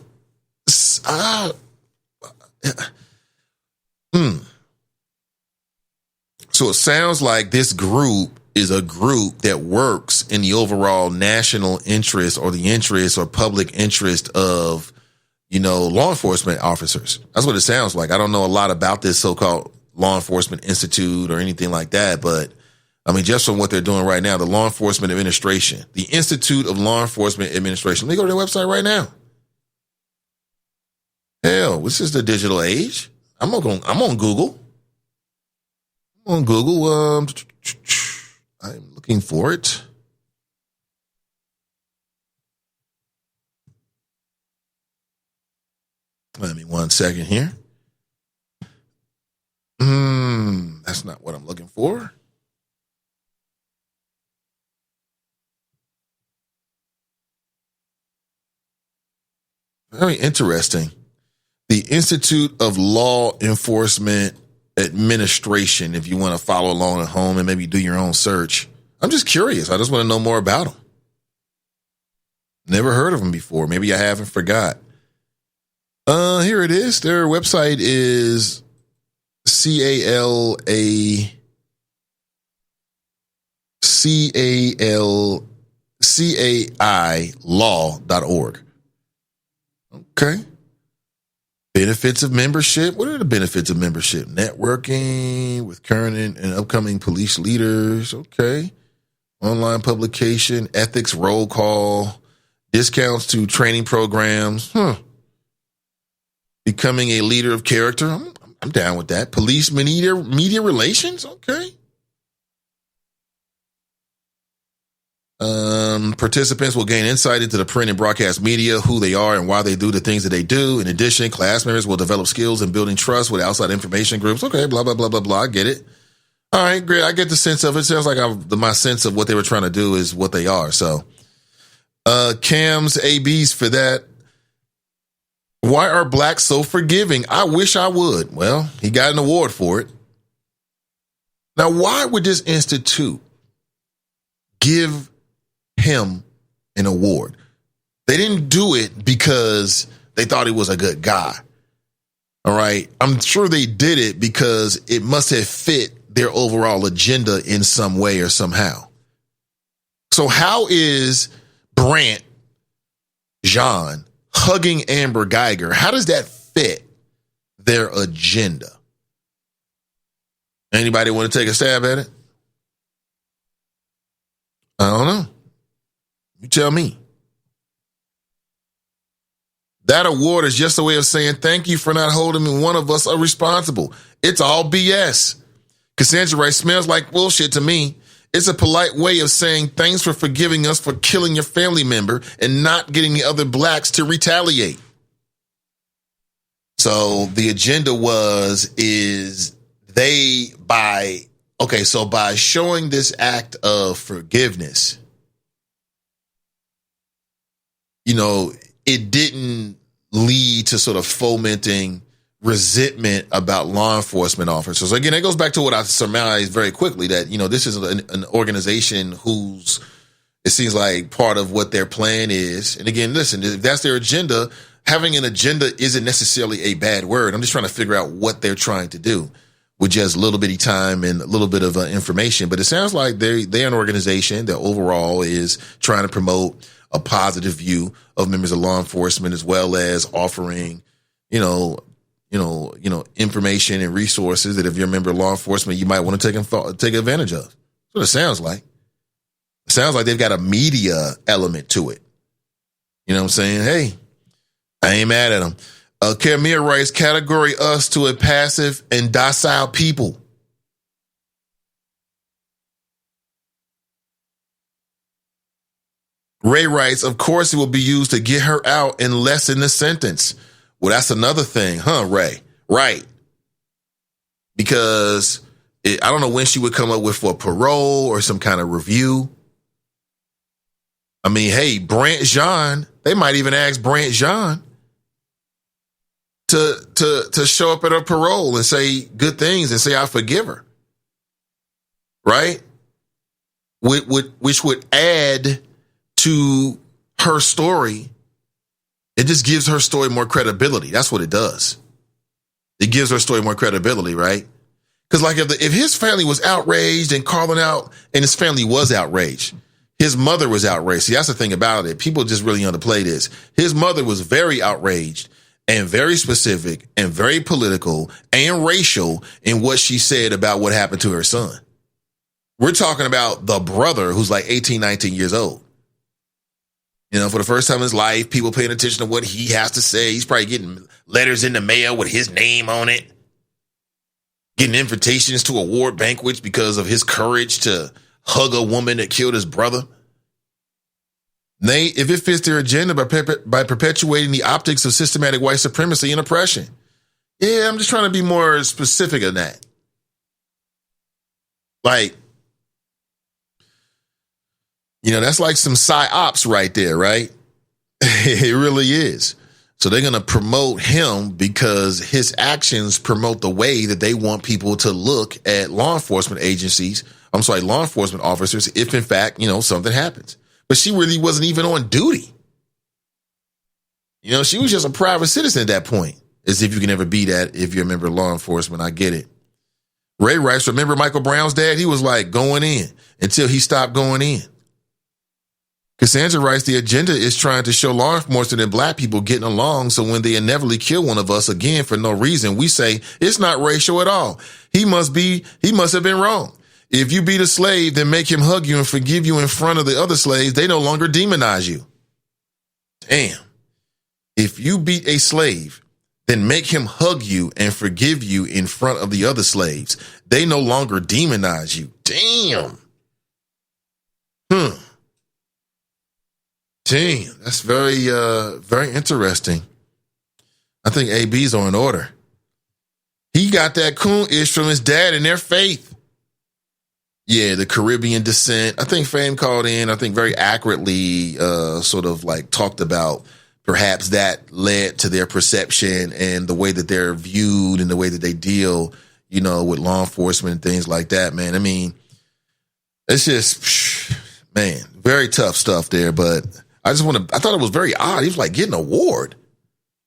So it sounds like this group is a group that works in the overall national interest or the interest or public interest of, law enforcement officers. That's what it sounds like. I don't know a lot about this so-called Law Enforcement Institute or anything like that, but I mean, just from what they're doing right now, the Law Enforcement Administration, the Institute of Law Enforcement Administration. Let me go to their website right now. Hell, this is the digital age. I'm on Google. I'm looking for it. Let me 1 second here. That's not what I'm looking for. Very interesting. The Institute of Law Enforcement Administration, if you want to follow along at home and maybe do your own search. I'm just curious. I just want to know more about them. Never heard of them before. Maybe I haven't forgot. Here it is. Their website is CAIlaw.org. Okay. Benefits of membership. What are the benefits of membership? Networking with current and upcoming police leaders. Okay. Online publication, ethics roll call, discounts to training programs. Becoming a leader of character. I'm down with that. Police media relations. Okay. Participants will gain insight into the print and broadcast media, who they are and why they do the things that they do. In addition, class members will develop skills in building trust with outside information groups. Okay, blah, blah, blah, blah, blah. I get it. All right, great. I get the sense of it. Sounds like my sense of what they were trying to do is what they are. So, Cam's ABs for that. Why are blacks so forgiving? I wish I would. Well, he got an award for it. Now, why would this institute give him an award? They didn't do it because they thought he was a good guy. All right. I'm sure they did it because it must have fit their overall agenda in some way or somehow. So how is Brant Jean hugging Amber Geiger? How does that fit their agenda? Anybody want to take a stab at it? I don't know. You tell me. That award is just a way of saying thank you for not holding one of us responsible. It's all BS. Cassandra Rice smells like bullshit to me. It's a polite way of saying thanks for forgiving us for killing your family member and not getting the other blacks to retaliate. So the agenda by showing this act of forgiveness, it didn't lead to sort of fomenting resentment about law enforcement officers. Again, it goes back to what I surmised very quickly, that, this is an organization whose, it seems like part of what their plan is. And again, listen, if that's their agenda, having an agenda isn't necessarily a bad word. I'm just trying to figure out what they're trying to do with just a little bitty time and a little bit of information. But it sounds like they're an organization that overall is trying to promote a positive view of members of law enforcement, as well as offering, information and resources that if you're a member of law enforcement, you might want to take advantage of. That's what it sounds like. It sounds like they've got a media element to it. You know what I'm saying? Hey, I ain't mad at them. Karamia writes, category us to a passive and docile people. Ray writes, of course it will be used to get her out and lessen the sentence. Well, that's another thing, huh, Ray? Right. Because I don't know when she would come up with for parole or some kind of review. I mean, hey, Brant Jean, they might even ask Brant Jean to show up at her parole and say good things and say, I forgive her. Right? Which would add to her story. It just gives her story more credibility. That's what it does. It gives her story more credibility, right? Because like if his family was outraged and calling out, and his family was outraged, his mother was outraged. See, that's the thing about it. People just really underplay this. His mother was very outraged and very specific and very political and racial in what she said about what happened to her son. We're talking about the brother who's like 18, 19 years old. For the first time in his life, people paying attention to what he has to say. He's probably getting letters in the mail with his name on it. Getting invitations to award banquets because of his courage to hug a woman that killed his brother. If it fits their agenda by perpetuating the optics of systematic white supremacy and oppression. Yeah, I'm just trying to be more specific than that. Like, that's like some psyops right there, right? It really is. So they're going to promote him because his actions promote the way that they want people to look at law enforcement officers, if in fact, something happens. But she really wasn't even on duty. She was just a private citizen at that point. As if you can ever be that if you're a member of law enforcement. I get it. Ray writes, remember Michael Brown's dad? He was like going in until he stopped going in. Cassandra writes, the agenda is trying to show law enforcement and black people getting along, so when they inevitably kill one of us again for no reason, we say it's not racial at all. He must have been wrong. If you beat a slave, then make him hug you and forgive you in front of the other slaves. They no longer demonize you. Damn. If you beat a slave, then make him hug you and forgive you in front of the other slaves. They no longer demonize you. Damn. Gee, that's very interesting. I think AB's on order. He got that coon-ish from his dad and their faith. Yeah, the Caribbean descent. I think Fame called in, I think very accurately sort of like talked about perhaps that led to their perception and the way that they're viewed and the way that they deal, you know, with law enforcement and things like that, man. I mean, it's just, man, very tough stuff there. But I thought it was very odd. He was like getting an award.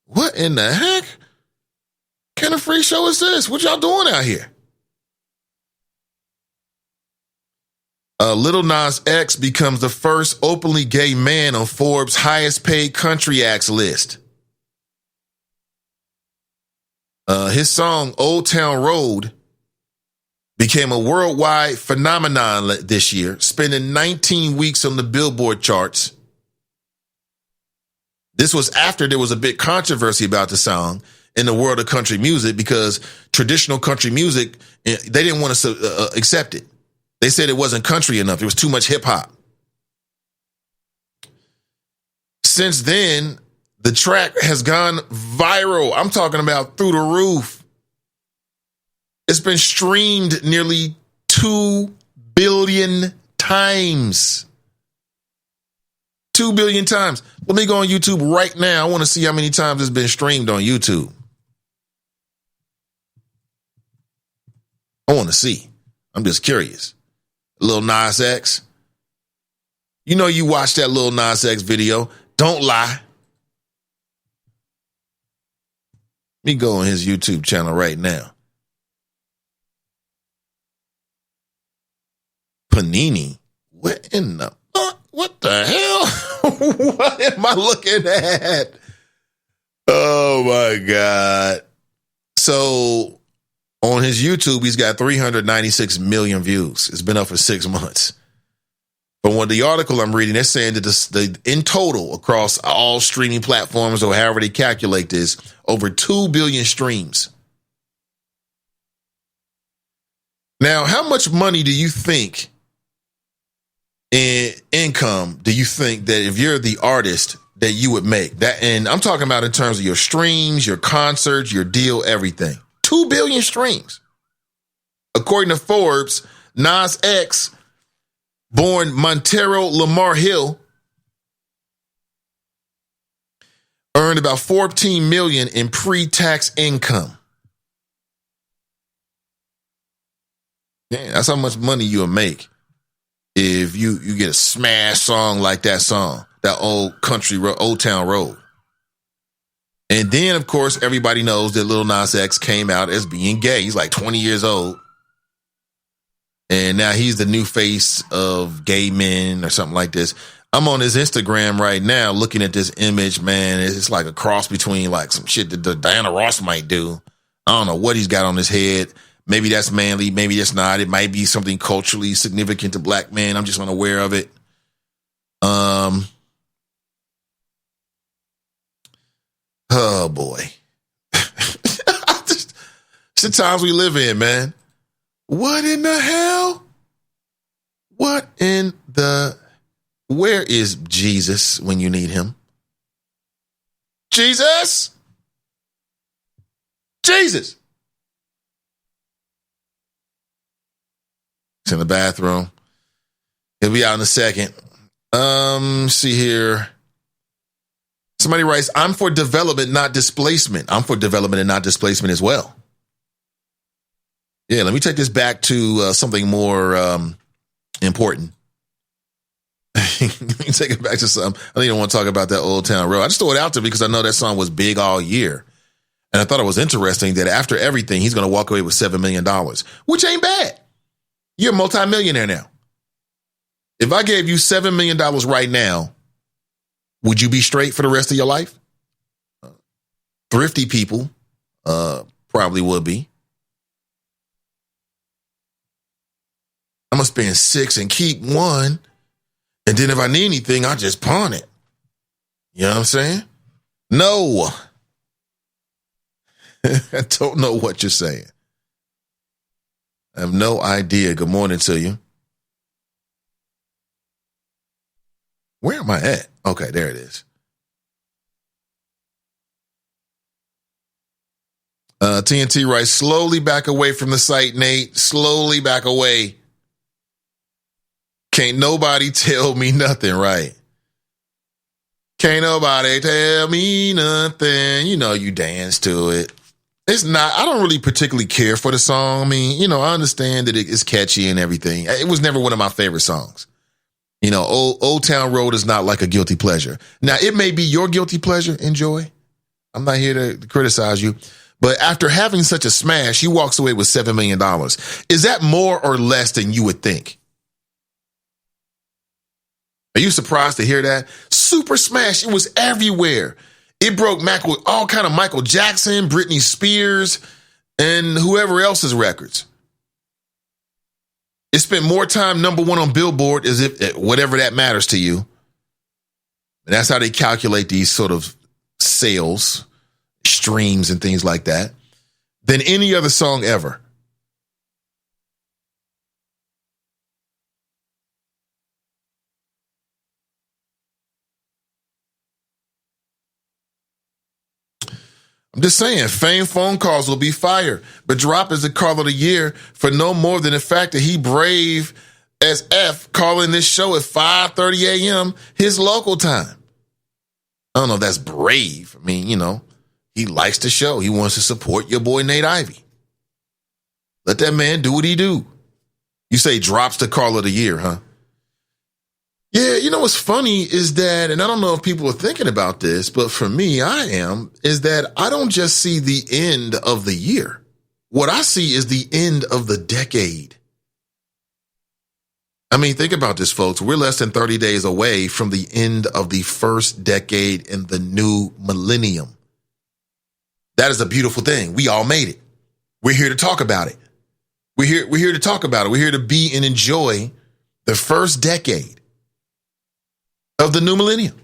What in the heck? What kind of free show is this? What y'all doing out here? Lil Nas X becomes the first openly gay man on Forbes' highest paid country acts list. His song Old Town Road became a worldwide phenomenon this year, spending 19 weeks on the Billboard charts. This was after there was a big controversy about the song in the world of country music because traditional country music, they didn't want to accept it. They said it wasn't country enough. It was too much hip hop. Since then, the track has gone viral. I'm talking about through the roof. It's been streamed nearly 2 billion times. 2 billion times. Let me go on YouTube right now. I want to see how many times it's been streamed on YouTube. I want to see. I'm just curious. Lil Nas X. You know you watched that Lil Nas X video. Don't lie. Let me go on his YouTube channel right now. Panini. What in the what the hell? What am I looking at? Oh my God. So on his YouTube, he's got 396 million views. It's been up for 6 months. But when the article I'm reading, they're saying that in total across all streaming platforms or however they calculate this, over 2 billion streams. Now, how much money do you think in income do you think that if you're the artist that you would make? That, and I'm talking about in terms of your streams, your concerts, your deal, everything. 2 billion streams. According to Forbes, Nas X, born Montero Lamar Hill, earned about 14 million in pre-tax income. Yeah, that's how much money you'll make if you get a smash song like that song, that old country road, Old Town Road. And then, of course, everybody knows that Lil Nas X came out as being gay. He's like 20 years old. And now he's the new face of gay men or something like this. I'm on his Instagram right now looking at this image, man. It's like a cross between like some shit that Diana Ross might do. I don't know what he's got on his head. Maybe that's manly. Maybe that's not. It might be something culturally significant to black men. I'm just unaware of it. Oh boy. It's the times we live in, man. What in the hell? Where is Jesus when you need him? Jesus! Jesus! He's in the bathroom. He'll be out in a second. See here. Somebody writes, I'm for development, not displacement. I'm for development and not displacement as well. Yeah, let me take this back to something more important. Let me take it back to something. I don't even want to talk about that Old Town Road. I just threw it out there because I know that song was big all year. And I thought it was interesting that after everything, he's going to walk away with $7 million, which ain't bad. You're a multimillionaire now. If I gave you $7 million right now, would you be straight for the rest of your life? Thrifty people probably would be. I'm going to spend 6 and keep 1. And then if I need anything, I'll just pawn it. You know what I'm saying? No. I don't know what you're saying. I have no idea. Good morning to you. Where am I at? Okay, there it is. TNT writes, slowly back away from the site, Nate. Slowly back away. Can't nobody tell me nothing, right? Can't nobody tell me nothing. You know, you dance to it. It's not, I don't really particularly care for the song. I mean, you know, I understand that it's catchy and everything. It was never one of my favorite songs. You know, Old Town Road is not like a guilty pleasure. Now, it may be your guilty pleasure, enjoy. I'm not here to criticize you. But after having such a smash, he walks away with $7 million. Is that more or less than you would think? Are you surprised to hear that? Super smash. It was everywhere. It broke all kind of Michael Jackson, Britney Spears, and whoever else's records. It spent more time number one on Billboard, as if whatever that matters to you. And that's how they calculate these sort of sales, streams, and things like that, than any other song ever. I'm just saying, fame phone calls will be fire, but Drop is the call of the year for no more than the fact that he brave as F calling this show at 5:30 a.m. his local time. I don't know if that's brave. I mean, you know, he likes the show. He wants to support your boy Nate Ivy. Let that man do what he do. You say Drop's the call of the year, huh? Yeah, you know what's funny is that, and I don't know if people are thinking about this, but for me, I am, is that I don't just see the end of the year. What I see is the end of the decade. I mean, think about this, folks. We're less than 30 days away from the end of the first decade in the new millennium. That is a beautiful thing. We all made it. We're here to talk about it. We're here to talk about it. We're here to be and enjoy the first decade of the new millennium.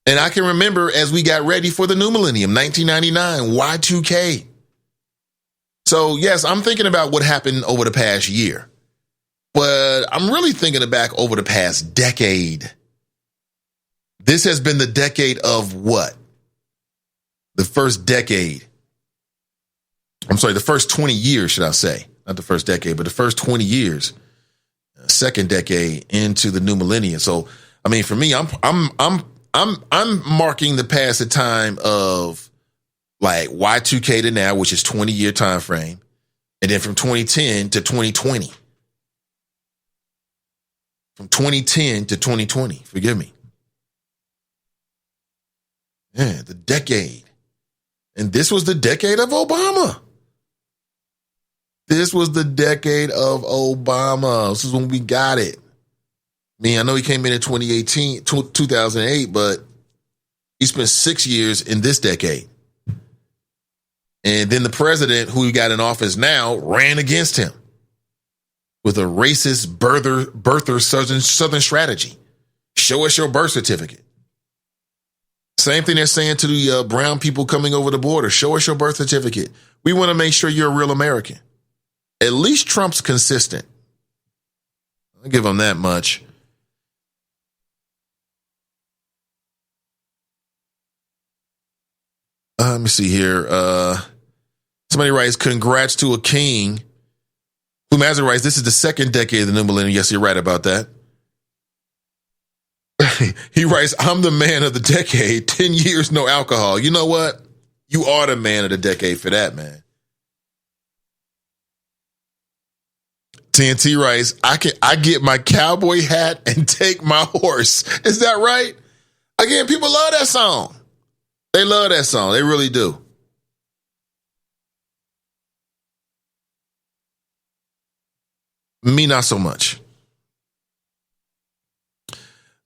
And I can remember as we got ready for the new millennium, 1999, Y2K. So yes, I'm thinking about what happened over the past year, but I'm really thinking back over the past decade. This has been the decade of what? The first decade. I'm sorry, the first 20 years, should I say? Not the first decade, but the first 20 years, second decade into the new millennium. So I mean, for me, I'm marking the passage time of like Y2K to now, which is 20-year time frame, and then from 2010 to 2020. From 2010 to 2020, forgive me. Yeah, the decade. And this was the decade of Obama. This was the decade of Obama. This is when we got it. I mean, I know he came in 2008, but he spent 6 years in this decade. And then the president who we got in office now ran against him with a racist birther Southern strategy. Show us your birth certificate. Same thing they're saying to the brown people coming over the border. Show us your birth certificate. We want to make sure you're a real American. At least Trump's consistent. I'll give him that much. Let me see here. Somebody writes, congrats to a king. Whomazer writes, this is the second decade of the new millennium. Yes, you're right about that. He writes, I'm the man of the decade. 10 years, no alcohol. You know what? You are the man of the decade for that, man. TNT writes, I get my cowboy hat and take my horse. Is that right? Again, people love that song. They love that song. They really do. Me, not so much.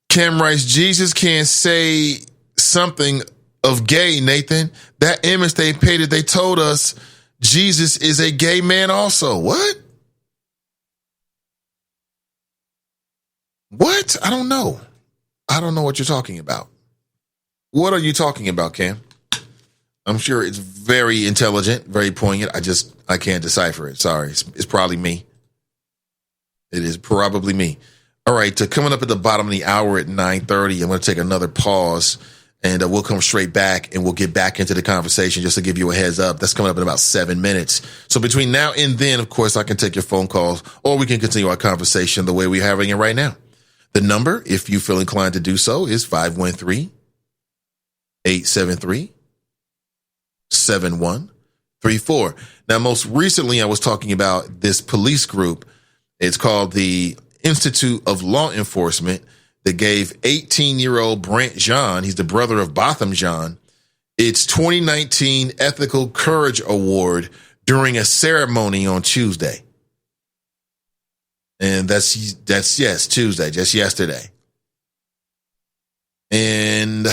Cam writes, Jesus can't say something of gay, Nathan. That image they painted, they told us Jesus is a gay man also. What? What? I don't know. I don't know what you're talking about. What are you talking about, Cam? I'm sure it's very intelligent, very poignant. I can't decipher it. Sorry. It's probably me. It is probably me. All right, coming up at the bottom of the hour at 9:30, I'm going to take another pause, and we'll come straight back, and we'll get back into the conversation just to give you a heads up. That's coming up in about 7 minutes. So between now and then, of course, I can take your phone calls, or we can continue our conversation the way we're having it right now. The number, if you feel inclined to do so, is 513-873-7134. Now, most recently, I was talking about this police group. It's called the Institute of Law Enforcement, that gave 18-year-old Brent John, he's the brother of Botham John, its 2019 Ethical Courage Award during a ceremony on Tuesday. And that's Tuesday, just yesterday. And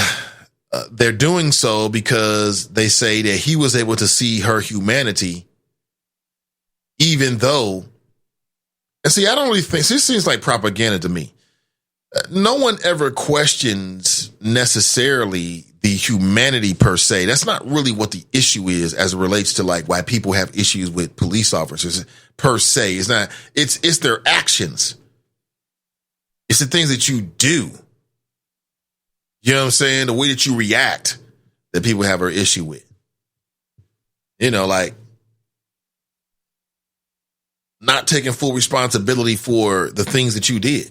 they're doing so because they say that he was able to see her humanity, even though, and see, I don't really think, this seems like propaganda to me. No one ever questions necessarily the humanity per se. That's not really what the issue is as it relates to like why people have issues with police officers per se. It's not, it's their actions. It's the things that you do. You know what I'm saying? The way that you react that people have an issue with. You know, like not taking full responsibility for the things that you did.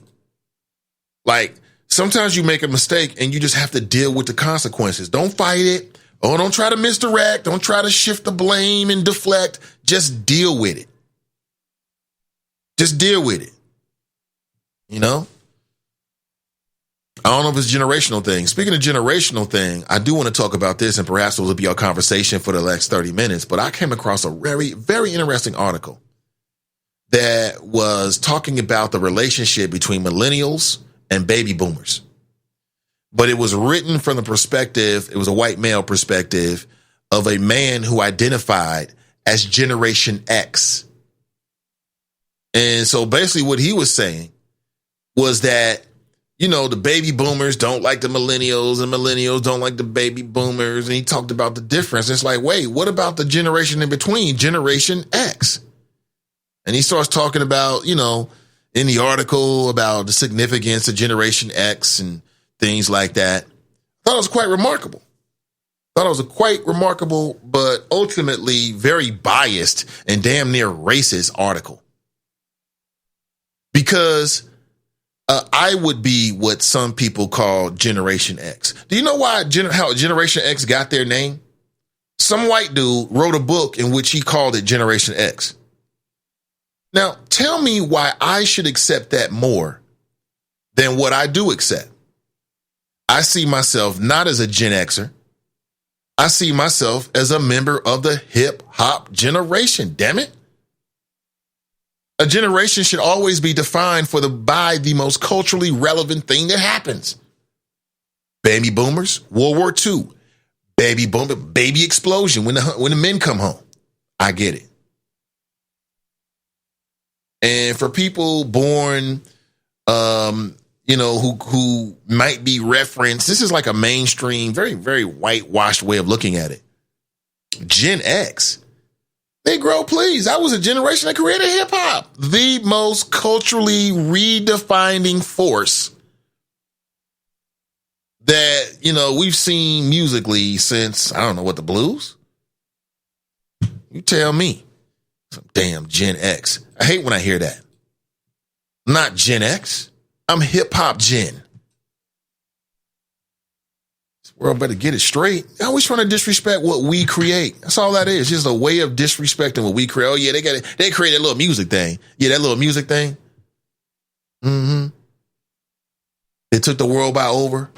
Like, sometimes you make a mistake and you just have to deal with the consequences. Don't fight it. Oh, don't try to misdirect. Don't try to shift the blame and deflect. Just deal with it. Just deal with it. You know? I don't know if it's a generational thing. Speaking of generational thing, I do want to talk about this, and perhaps it will be our conversation for the next 30 minutes, but I came across a very, very interesting article that was talking about the relationship between millennials and baby boomers. But it was written from the perspective, it was a white male perspective of a man who identified as Generation X. And so basically what he was saying was that, you know, the baby boomers don't like the millennials and millennials don't like the baby boomers. And he talked about the difference. It's like, wait, what about the generation in between, Generation X? And he starts talking about, you know, in the article about the significance of Generation X and things like that. I thought it was quite remarkable. Thought it was a quite remarkable, but ultimately very biased and damn near racist article. Because I would be what some people call Generation X. Do you know why how Generation X got their name? Some white dude wrote a book in which he called it Generation X. Now, tell me why I should accept that more than what I do accept. I see myself not as a Gen Xer. I see myself as a member of the hip hop generation. Damn it. A generation should always be defined by the most culturally relevant thing that happens. Baby boomers, World War II, baby explosion when the men come home. I get it. And for people born, you know, who might be referenced, this is like a mainstream, very, very whitewashed way of looking at it. Gen X. Negro, please. I was a generation that created hip hop. The most culturally redefining force that, you know, we've seen musically since, I don't know what, the blues? You tell me. Some damn Gen X. I hate when I hear that. I'm not Gen X. I'm hip hop Gen. This world better get it straight. They're always trying to disrespect what we create. That's all that is. Just a way of disrespecting what we create. Oh yeah, they created that little music thing. Yeah, that little music thing. Mm-hmm. It took the world by over.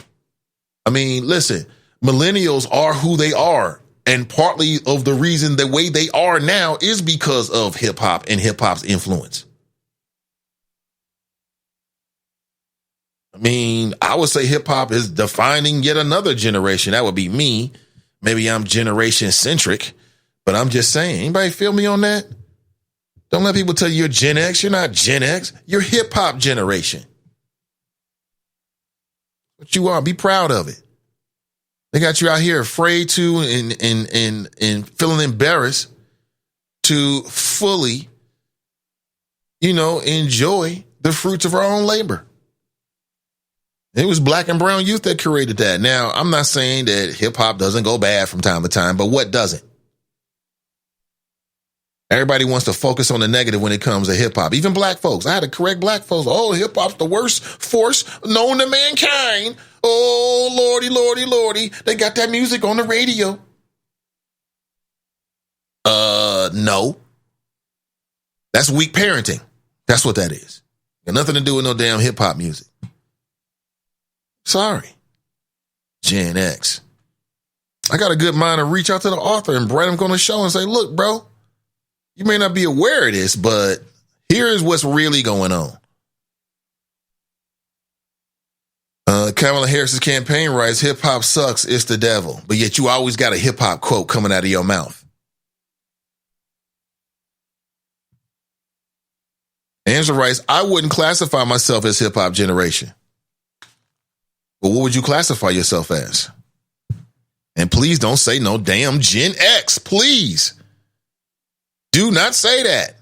I mean, listen, millennials are who they are. And partly of the reason the way they are now is because of hip hop and hip hop's influence. I mean, I would say hip hop is defining yet another generation. That would be me. Maybe I'm generation centric, but I'm just saying, anybody feel me on that? Don't let people tell you you're Gen X. You're not Gen X. You're hip hop generation. What you are, be proud of it. They got you out here afraid to and feeling embarrassed to fully, you know, enjoy the fruits of our own labor. It was black and brown youth that created that. Now, I'm not saying that hip hop doesn't go bad from time to time, but what doesn't? Everybody wants to focus on the negative when it comes to hip hop. Even black folks. I had to correct black folks. Oh, hip hop's the worst force known to mankind. Oh, Lordy, Lordy, Lordy. They got that music on the radio. No. That's weak parenting. That's what that is. Got nothing to do with no damn hip hop music. Sorry. Gen X. I got a good mind to reach out to the author and bring him on the show and say, look, bro, you may not be aware of this, but here's what's really going on. Kamala Harris's campaign writes, hip hop sucks, it's the devil. But yet you always got a hip hop quote coming out of your mouth. Angela writes, I wouldn't classify myself as hip hop generation. But what would you classify yourself as? And please don't say no damn Gen X, please. Do not say that.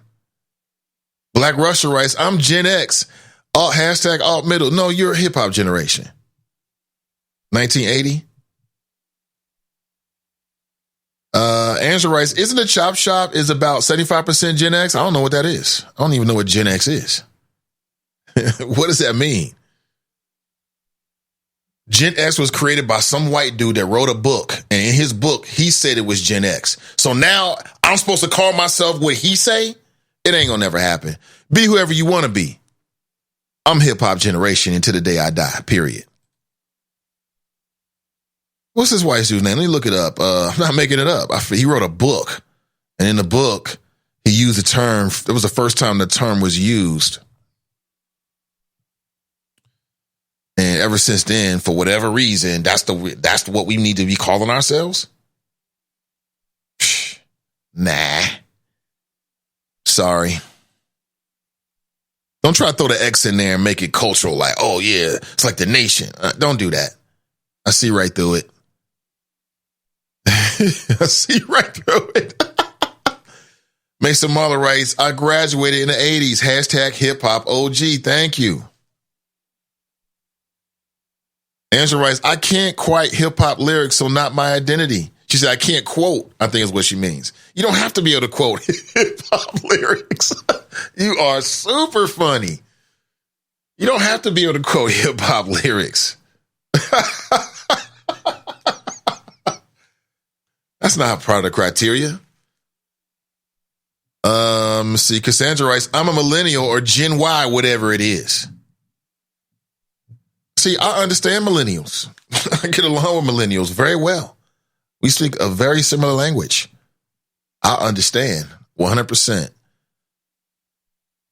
Black Russia writes, I'm Gen X. Hashtag alt middle. No, you're a hip hop generation. 1980. Angela writes, isn't a chop shop is about 75% Gen X? I don't know what that is. I don't even know what Gen X is. What does that mean? Gen X was created by some white dude that wrote a book. And in his book, he said it was Gen X. So now I'm supposed to call myself what he say? It ain't gonna never happen. Be whoever you want to be. I'm hip hop generation until the day I die, period. What's this white dude's name? Let me look it up. I'm not making it up. He wrote a book. And in the book, he used the term. It was the first time the term was used. And ever since then, for whatever reason, that's what we need to be calling ourselves? Nah. Sorry. Don't try to throw the X in there and make it cultural, like, oh yeah, it's like the nation. Don't do that. I see right through it. I see right through it. Mason Marler writes, I graduated in the 80s. Hashtag hip hop OG. Thank you. Angela writes, I can't quite hip hop lyrics, so not my identity. She said, I can't quote, I think is what she means. You don't have to be able to quote hip hop lyrics. You are super funny. You don't have to be able to quote hip hop lyrics. That's not part of the criteria. See, Cassandra writes, I'm a millennial or Gen Y, whatever it is. See, I understand millennials. I get along with millennials very well. We speak a very similar language. I understand 100%.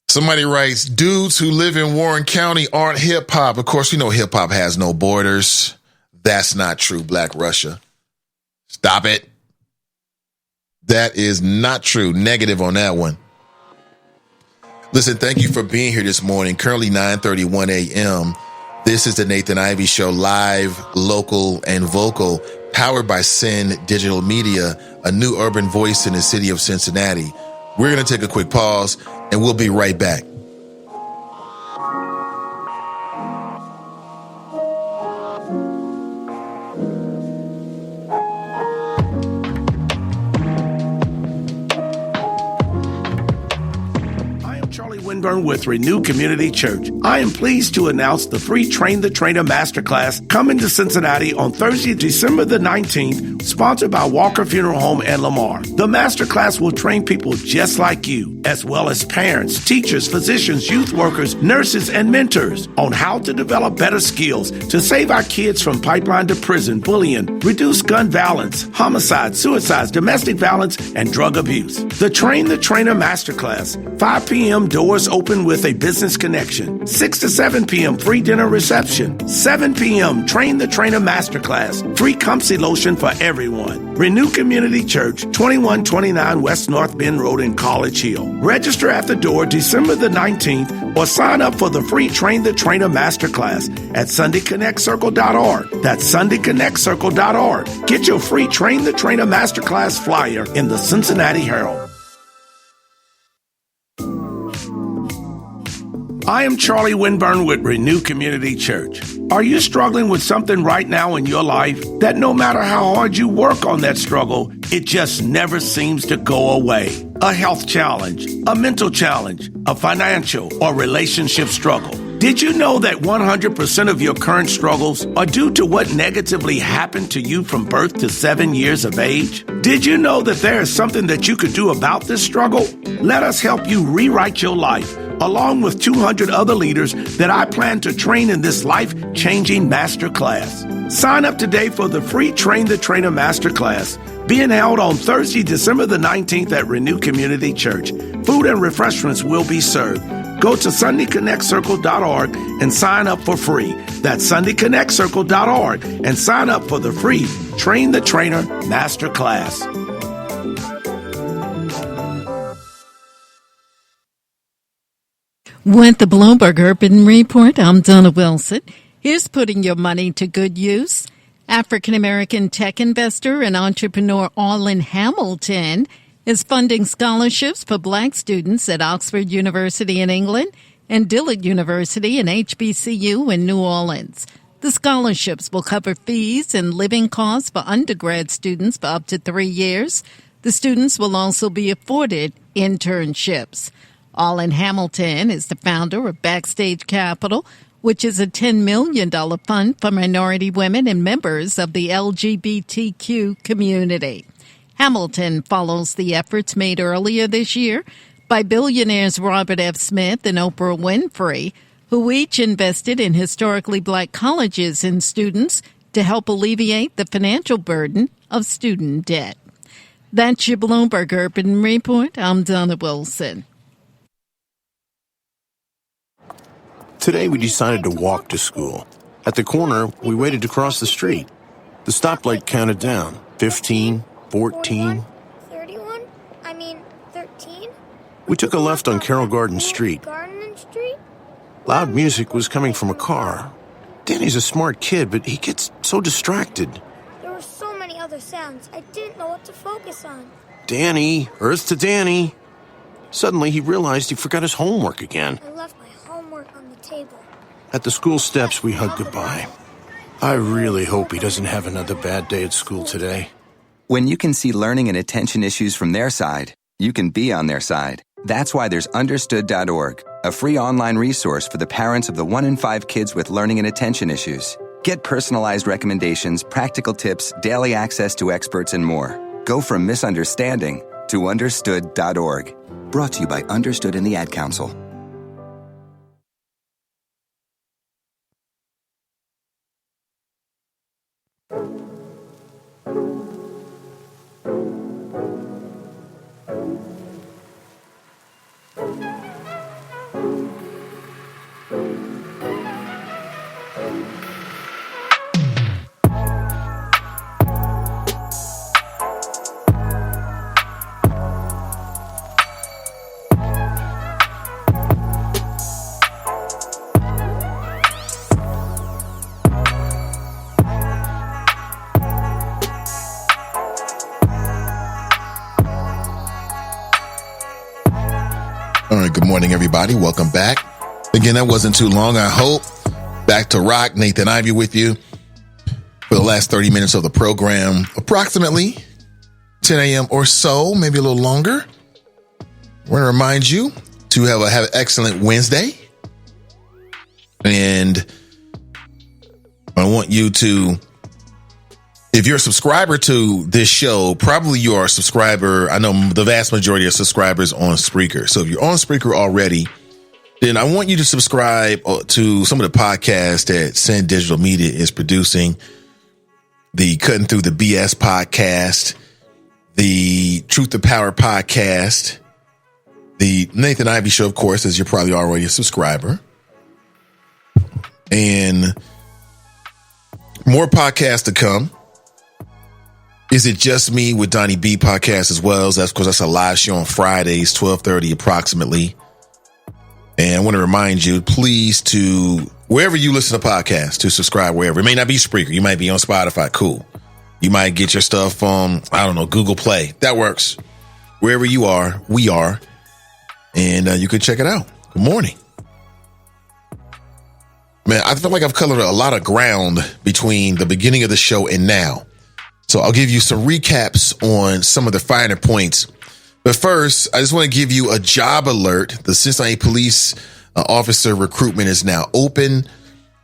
Somebody writes, dudes who live in Warren County aren't hip hop. Of course, you know hip hop has no borders. That's not true, Black Russia. Stop it. That is not true. Negative on that one. Listen, thank you for being here this morning. Currently 9:31 a.m. This is the Nathan Ivey Show, live, local, and vocal, powered by Sin Digital Media, a new urban voice in the city of Cincinnati. We're going to take a quick pause, and we'll be right back. With Renew Community Church. I am pleased to announce the free Train the Trainer Masterclass coming to Cincinnati on Thursday, December the 19th, sponsored by Walker Funeral Home and Lamar. The Masterclass will train people just like you, as well as parents, teachers, physicians, youth workers, nurses, and mentors on how to develop better skills to save our kids from pipeline to prison, bullying, reduce gun violence, homicide, suicides, domestic violence, and drug abuse. The Train the Trainer Masterclass, 5 p.m. doors open with a business connection. 6 to 7 p.m. free dinner reception. 7 p.m. Train the Trainer Masterclass. Free Comfsy lotion for everyone. Renew Community Church, 2129 West North Bend Road in College Hill. Register at the door December the 19th or sign up for the free Train the Trainer Masterclass at SundayConnectCircle.org. That's SundayConnectCircle.org. Get your free Train the Trainer Masterclass flyer in the Cincinnati Herald. I am Charlie Winburn with Renew Community Church. Are you struggling with something right now in your life that no matter how hard you work on that struggle, it just never seems to go away? A health challenge, a mental challenge, a financial or relationship struggle. Did you know that 100% of your current struggles are due to what negatively happened to you from birth to 7 years of age? Did you know that there is something that you could do about this struggle? Let us help you rewrite your life, along with 200 other leaders that I plan to train in this life-changing masterclass. Sign up today for the free Train the Trainer Masterclass, being held on Thursday, December the 19th at Renew Community Church. Food and refreshments will be served. Go to SundayConnectCircle.org and sign up for free. That's SundayConnectCircle.org and sign up for the free Train the Trainer Masterclass. With the Bloomberg Urban Report, I'm Donna Wilson. Here's putting your money to good use. African-American tech investor and entrepreneur Arlen Hamilton is funding scholarships for black students at Oxford University in England and Dillard University and HBCU in New Orleans. The scholarships will cover fees and living costs for undergrad students for up to 3 years. The students will also be afforded internships. Arlen Hamilton is the founder of Backstage Capital, which is a $10 million fund for minority women and members of the LGBTQ community. Hamilton follows the efforts made earlier this year by billionaires Robert F. Smith and Oprah Winfrey, who each invested in historically black colleges and students to help alleviate the financial burden of student debt. That's your Bloomberg Urban Report. I'm Donna Wilson. Today we decided to walk to school. At the corner, we waited to cross the street. The stoplight counted down. 15, 14. 31? 13? We took a left on Carroll Garden Street. Garden Street? Loud music was coming from a car. Danny's a smart kid, but he gets so distracted. There were so many other sounds. I didn't know what to focus on. Danny, Earth to Danny. Suddenly he realized he forgot his homework again. I left my homework on the table. At the school steps, we hugged goodbye. I really hope he doesn't have another bad day at school today. When you can see learning and attention issues from their side, you can be on their side. That's why there's Understood.org, a free online resource for the parents of the 1 in 5 kids with learning and attention issues. Get personalized recommendations, practical tips, daily access to experts, and more. Go from misunderstanding to Understood.org. Brought to you by Understood and the Ad Council. All right, good morning, everybody. Welcome back. Again, that wasn't too long, I hope. Back to rock. Nathan Ivey with you for the last 30 minutes of the program, approximately 10 a.m. or so, maybe a little longer. We're going to remind you to have an excellent Wednesday. And I want you to, if you're a subscriber to this show, probably you are a subscriber. I know the vast majority of subscribers on Spreaker. So if you're on Spreaker already, then I want you to subscribe to some of the podcasts that Send Digital Media is producing. The Cutting Through the BS podcast, the Truth to Power podcast, the Nathan Ivey Show, of course, as you're probably already a subscriber. And more podcasts to come. Is It Just Me with Donnie B podcast as well? That's because that's a live show on Fridays, 12:30 approximately. And I want to remind you, please, to wherever you listen to podcasts, to subscribe wherever. It may not be Spreaker. You might be on Spotify. Cool. You might get your stuff on, I don't know, Google Play. That works. Wherever you are, we are. And you can check it out. Good morning. Man, I feel like I've covered a lot of ground between the beginning of the show and now. So I'll give you some recaps on some of the finer points. But first, I just want to give you a job alert. The Cincinnati police officer recruitment is now open.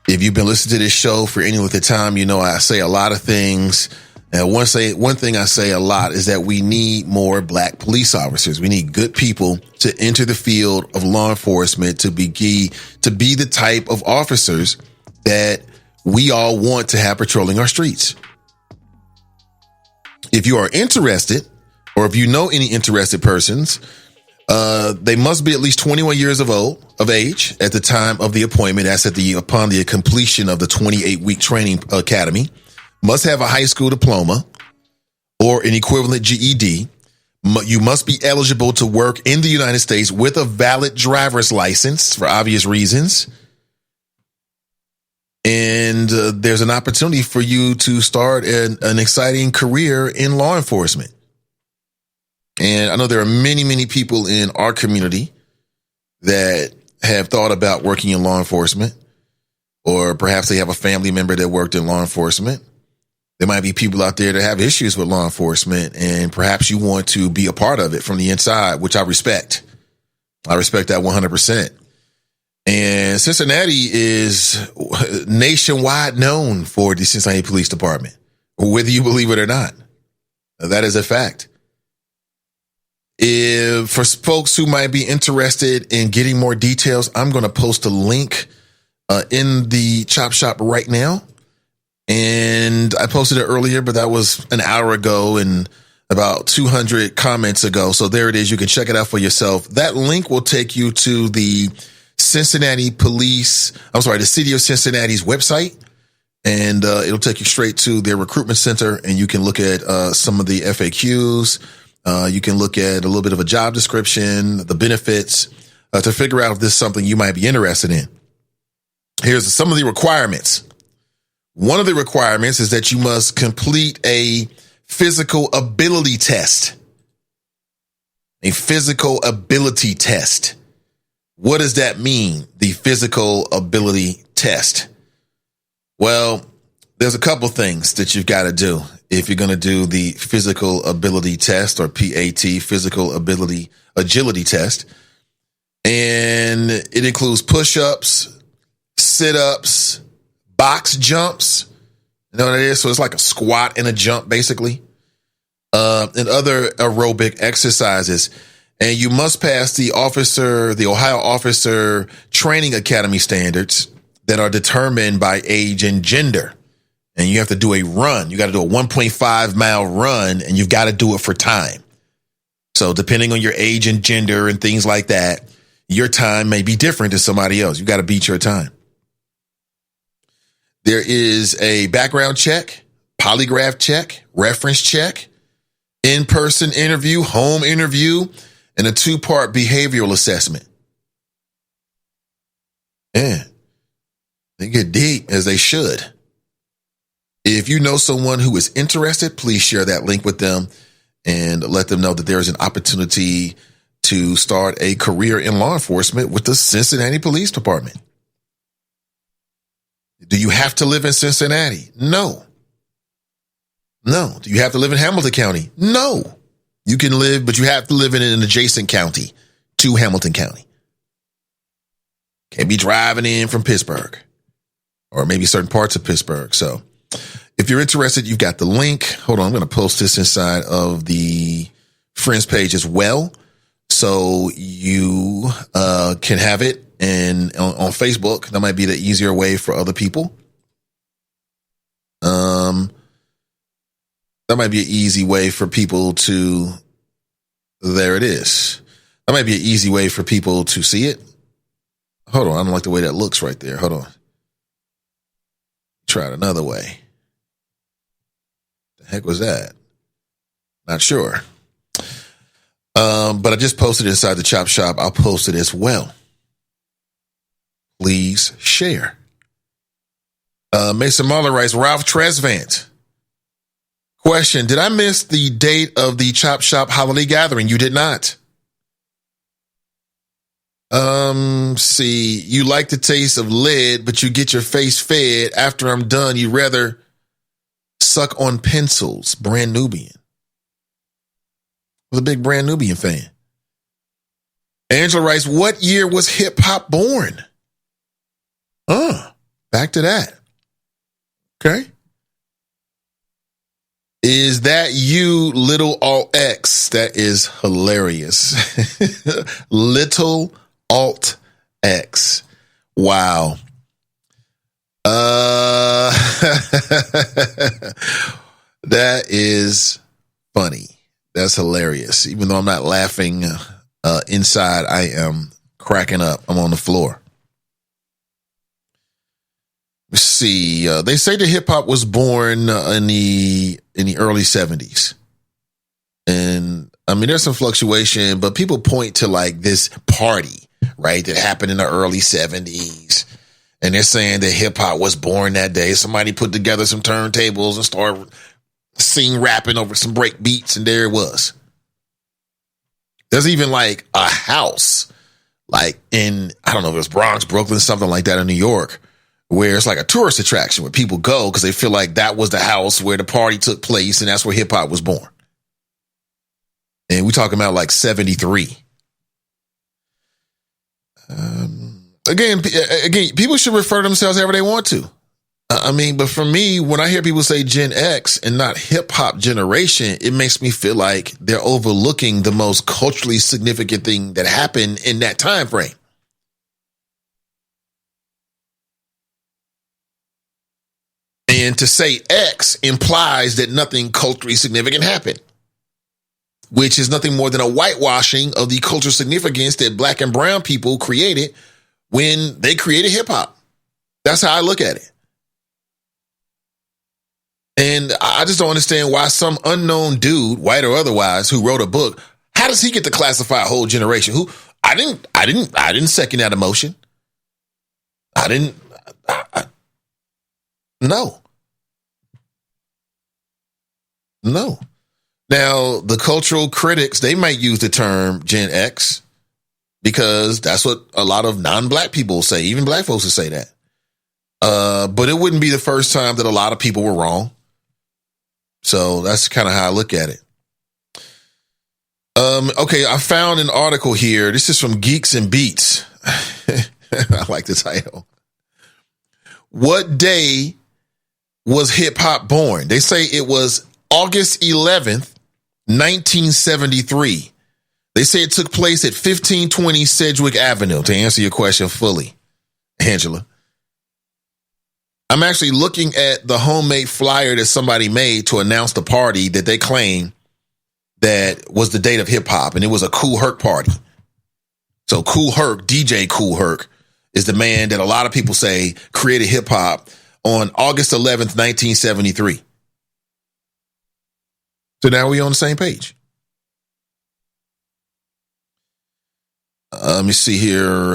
If you've been listening to this show for any length of time, you know I say a lot of things. And one thing I say a lot is that we need more black police officers. We need good people to enter the field of law enforcement to be the type of officers that we all want to have patrolling our streets. If you are interested, or if you know any interested persons, they must be at least 21 years of age at the time of the appointment. That's upon the completion of the 28-week training academy. Must have a high school diploma or an equivalent GED. You must be eligible to work in the United States with a valid driver's license for obvious reasons. And there's an opportunity for you to start an exciting career in law enforcement. And I know there are many, many people in our community that have thought about working in law enforcement, or perhaps they have a family member that worked in law enforcement. There might be people out there that have issues with law enforcement, and perhaps you want to be a part of it from the inside, which I respect. I respect that 100%. And Cincinnati is nationwide known for the Cincinnati Police Department, whether you believe it or not. That is a fact. For folks who might be interested in getting more details, I'm going to post a link in the Chop Shop right now. And I posted it earlier, but that was an hour ago and about 200 comments ago. So there it is. You can check it out for yourself. That link will take you to the the City of Cincinnati's website. And it'll take you straight to their recruitment center. And you can look at some of the FAQs. You can look at a little bit of a job description, the benefits, to figure out if this is something you might be interested in. Here's some of the requirements. One of the requirements is that you must complete a physical ability test. A physical ability test. What does that mean, the physical ability test? Well, there's a couple things that you've got to do if you're going to do the physical ability test, or PAT, physical ability agility test. And it includes push-ups, sit-ups, box jumps. You know what it is? So it's like a squat and a jump, basically. And other aerobic exercises. And you must pass the Ohio Officer Training Academy standards that are determined by age and gender. And you have to do a run. You got to do a 1.5 mile run, and you've got to do it for time. So depending on your age and gender and things like that, your time may be different than somebody else. You got to beat your time. There is a background check, polygraph check, reference check, in-person interview, home interview, and a 2-part behavioral assessment. Yeah, they get deep, as they should. If you know someone who is interested, please share that link with them and let them know that there is an opportunity to start a career in law enforcement with the Cincinnati Police Department. Do you have to live in Cincinnati? No. No. Do you have to live in Hamilton County? No. You can live, but you have to live in an adjacent county to Hamilton County. Can't be driving in from Pittsburgh, or maybe certain parts of Pittsburgh. So if you're interested, you've got the link. Hold on, I'm going to post this inside of the Friends page as well, so you can have it. And on Facebook, that might be the easier way for other people. That might be an easy way for people to, there it is. That might be an easy way for people to see it. Hold on, I don't like the way that looks right there. Hold on. Try it another way. The heck was that? Not sure. But I just posted it inside the Chop Shop. I'll post it as well. Please share. Mason Mahler writes, Ralph Tresvant. Question, did I miss the date of the Chop Shop holiday gathering? You did not. See, you like the taste of lead, but you get your face fed. After I'm done, you rather suck on pencils. Brand Nubian. I was a big Brand Nubian fan. Angela writes, what year was hip hop born? Back to that. Okay. Is that you, little alt X? That is hilarious. Little alt X. Wow. That is funny. That's hilarious. Even though I'm not laughing inside, I am cracking up. I'm on the floor. Let's see. They say that hip hop was born in the early 70s. And I mean, there's some fluctuation, but people point to like this party, right, that happened in the early 70s. And they're saying that hip hop was born that day. Somebody put together some turntables and started rapping over some break beats, and there it was. There's even like a house, like in, I don't know if it was Bronx, Brooklyn, something like that in New York, where it's like a tourist attraction where people go because they feel like that was the house where the party took place, and that's where hip hop was born. And we talking about like 73. Again, people should refer to themselves however they want to. I mean, but for me, when I hear people say Gen X and not hip hop generation, it makes me feel like they're overlooking the most culturally significant thing that happened in that time frame. And to say X implies that nothing culturally significant happened, which is nothing more than a whitewashing of the cultural significance that black and brown people created when they created hip hop. That's how I look at it. And I just don't understand why some unknown dude, white or otherwise, who wrote a book, how does he get to classify a whole generation? I didn't second that emotion. No. Now, the cultural critics, they might use the term Gen X because that's what a lot of non-black people say. Even black folks will say that. But it wouldn't be the first time that a lot of people were wrong. So that's kind of how I look at it. Okay, I found an article here. This is from Geeks and Beats. I like the title. What day was hip hop born? They say it was August 11th, 1973. They say it took place at 1520 Sedgwick Avenue, to answer your question fully, Angela. I'm actually looking at the homemade flyer that somebody made to announce the party that they claim that was the date of hip hop, and it was a Kool Herc party. So Kool Herc, DJ Kool Herc, is the man that a lot of people say created hip hop on August 11th, 1973. So now we're on the same page. Let me see here.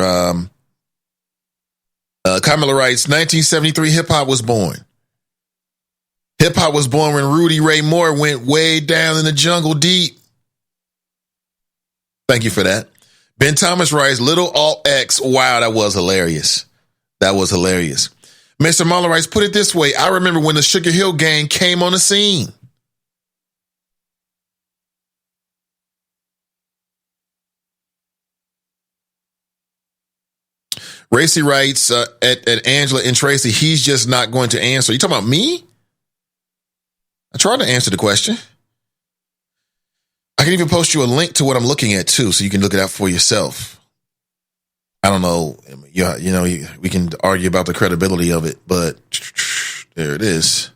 Kamala writes, 1973 hip hop was born. Hip hop was born when Rudy Ray Moore went way down in the jungle deep. Thank you for that. Ben Thomas writes, little alt X. Wow, that was hilarious. That was hilarious. Mr. Marlon writes, put it this way. I remember when the Sugar Hill Gang came on the scene. Racy writes at Angela and Tracy, he's just not going to answer. You talking about me? I tried to answer the question. I can even post you a link to what I'm looking at too, so you can look it up for yourself. I don't know. We can argue about the credibility of it, but there it is.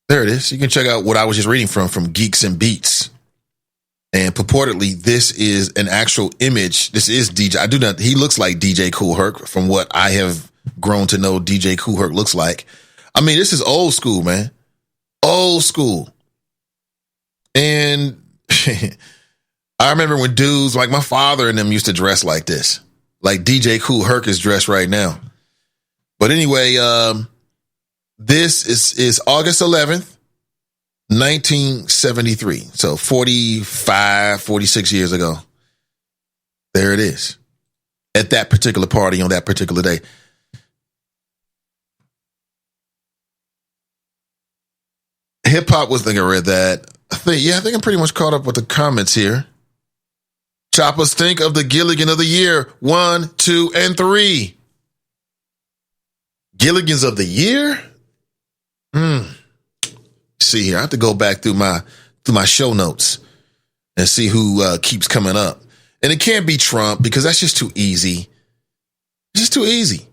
There it is. You can check out what I was just reading from Geeks and Beats. And purportedly, this is an actual image. This is DJ. He looks like DJ Kool Herc from what I have grown to know DJ Kool Herc looks like. I mean, this is old school, man. Old school. And I remember when dudes like my father and them used to dress like this. Like DJ Kool Herc is dressed right now. But anyway, this is August 11th. 1973. So 46 years ago. There it is. at that particular party on that particular day. Hip hop was, I think I read that. I think I'm pretty much caught up with the comments here. Choppers, think of the Gilligan of the year. 1, 2, and 3. Gilligans of the year? See here, I have to go back through my show notes and see who keeps coming up. And it can't be Trump because that's just too easy. It's just too easy.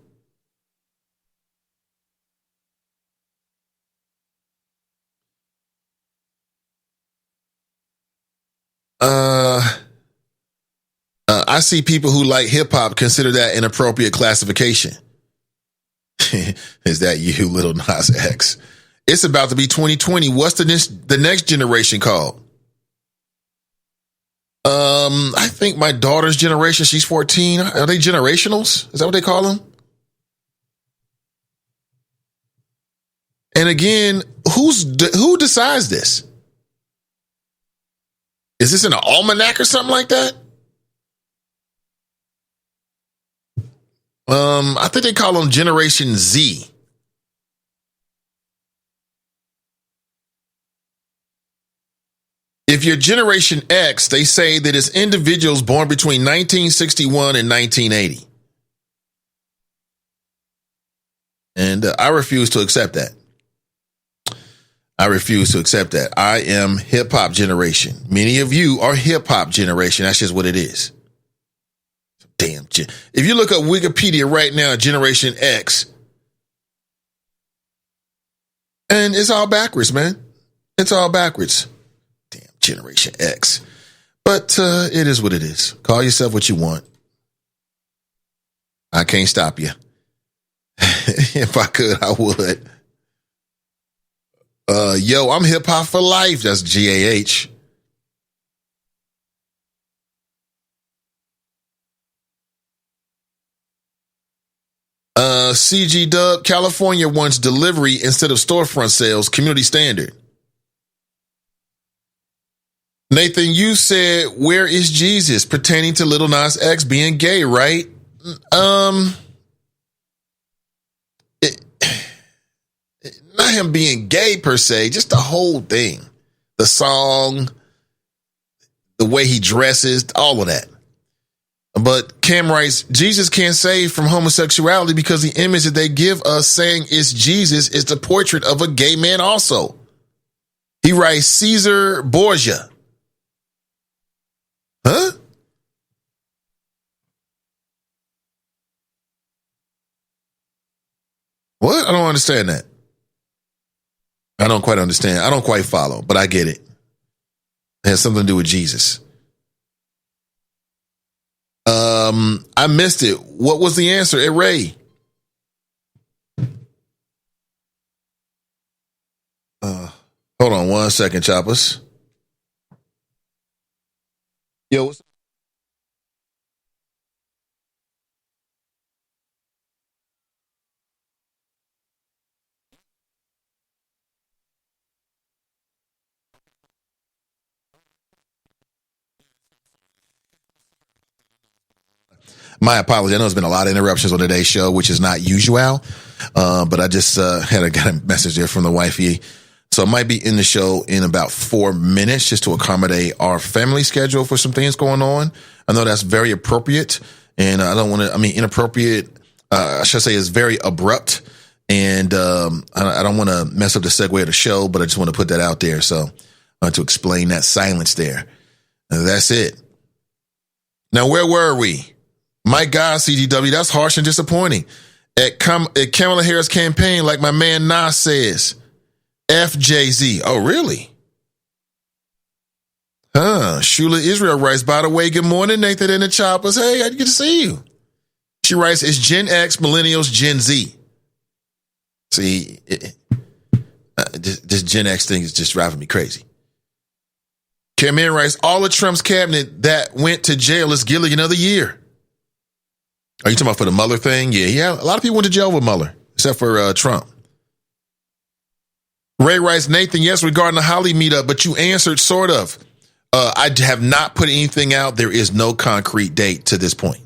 I see people who like hip hop consider that an appropriate classification. Is that you, Little Nas X? It's about to be 2020. What's the next generation called? I think my daughter's generation, she's 14. Are they generationals? Is that what they call them? And again, who decides this? Is this in an almanac or something like that? I think they call them Generation Z. If you're Generation X, they say that it's individuals born between 1961 and 1980. And I refuse to accept that. I refuse to accept that. I am hip hop generation. Many of you are hip hop generation. That's just what it is. Damn. If you look up Wikipedia right now, Generation X, and it's all backwards, man. It's all backwards. Damn, Generation X. But it is what it is. Call yourself what you want. I can't stop you. If I could, I would. Yo, I'm hip hop for life. That's GAH. CG Dub, California wants delivery instead of storefront sales, community standard. Nathan, you said, where is Jesus? Pertaining to Little Nas X being gay, right? Not him being gay per se, just the whole thing. The song, the way he dresses, all of that. But Cam writes, Jesus can't save from homosexuality because the image that they give us saying it's Jesus is the portrait of a gay man also. He writes, Caesar Borgia. Huh? What? I don't understand that. I don't quite understand. I don't quite follow, but I get it. It has something to do with Jesus. I missed it. What was the answer? Ray. Hold on 1 second, choppers. Yo, what's My apology. I know there's been a lot of interruptions on today's show, which is not usual. But I just got a message there from the wifey. So I might be in the show in about 4 minutes just to accommodate our family schedule for some things going on. I know that's very appropriate. And I don't want to, inappropriate, I should say is very abrupt. And I don't want to mess up the segue of the show, but I just want to put that out there. So I want to explain that silence there. And that's it. Now, where were we? My God, CGW, that's harsh and disappointing. At Kamala Harris campaign, like my man Nas says, FJZ. Oh, really? Shula Israel writes, by the way, good morning, Nathan and the Choppers. Hey, good to see you. She writes, it's Gen X, Millennials, Gen Z. See, this Gen X thing is just driving me crazy. Cameron writes, all of Trump's cabinet that went to jail is Gilligan of the year. Are you talking about for the Mueller thing? Yeah. A lot of people went to jail with Mueller, except for Trump. Ray writes, Nathan, yes, regarding the Holly meetup, but you answered sort of. I have not put anything out. There is no concrete date to this point.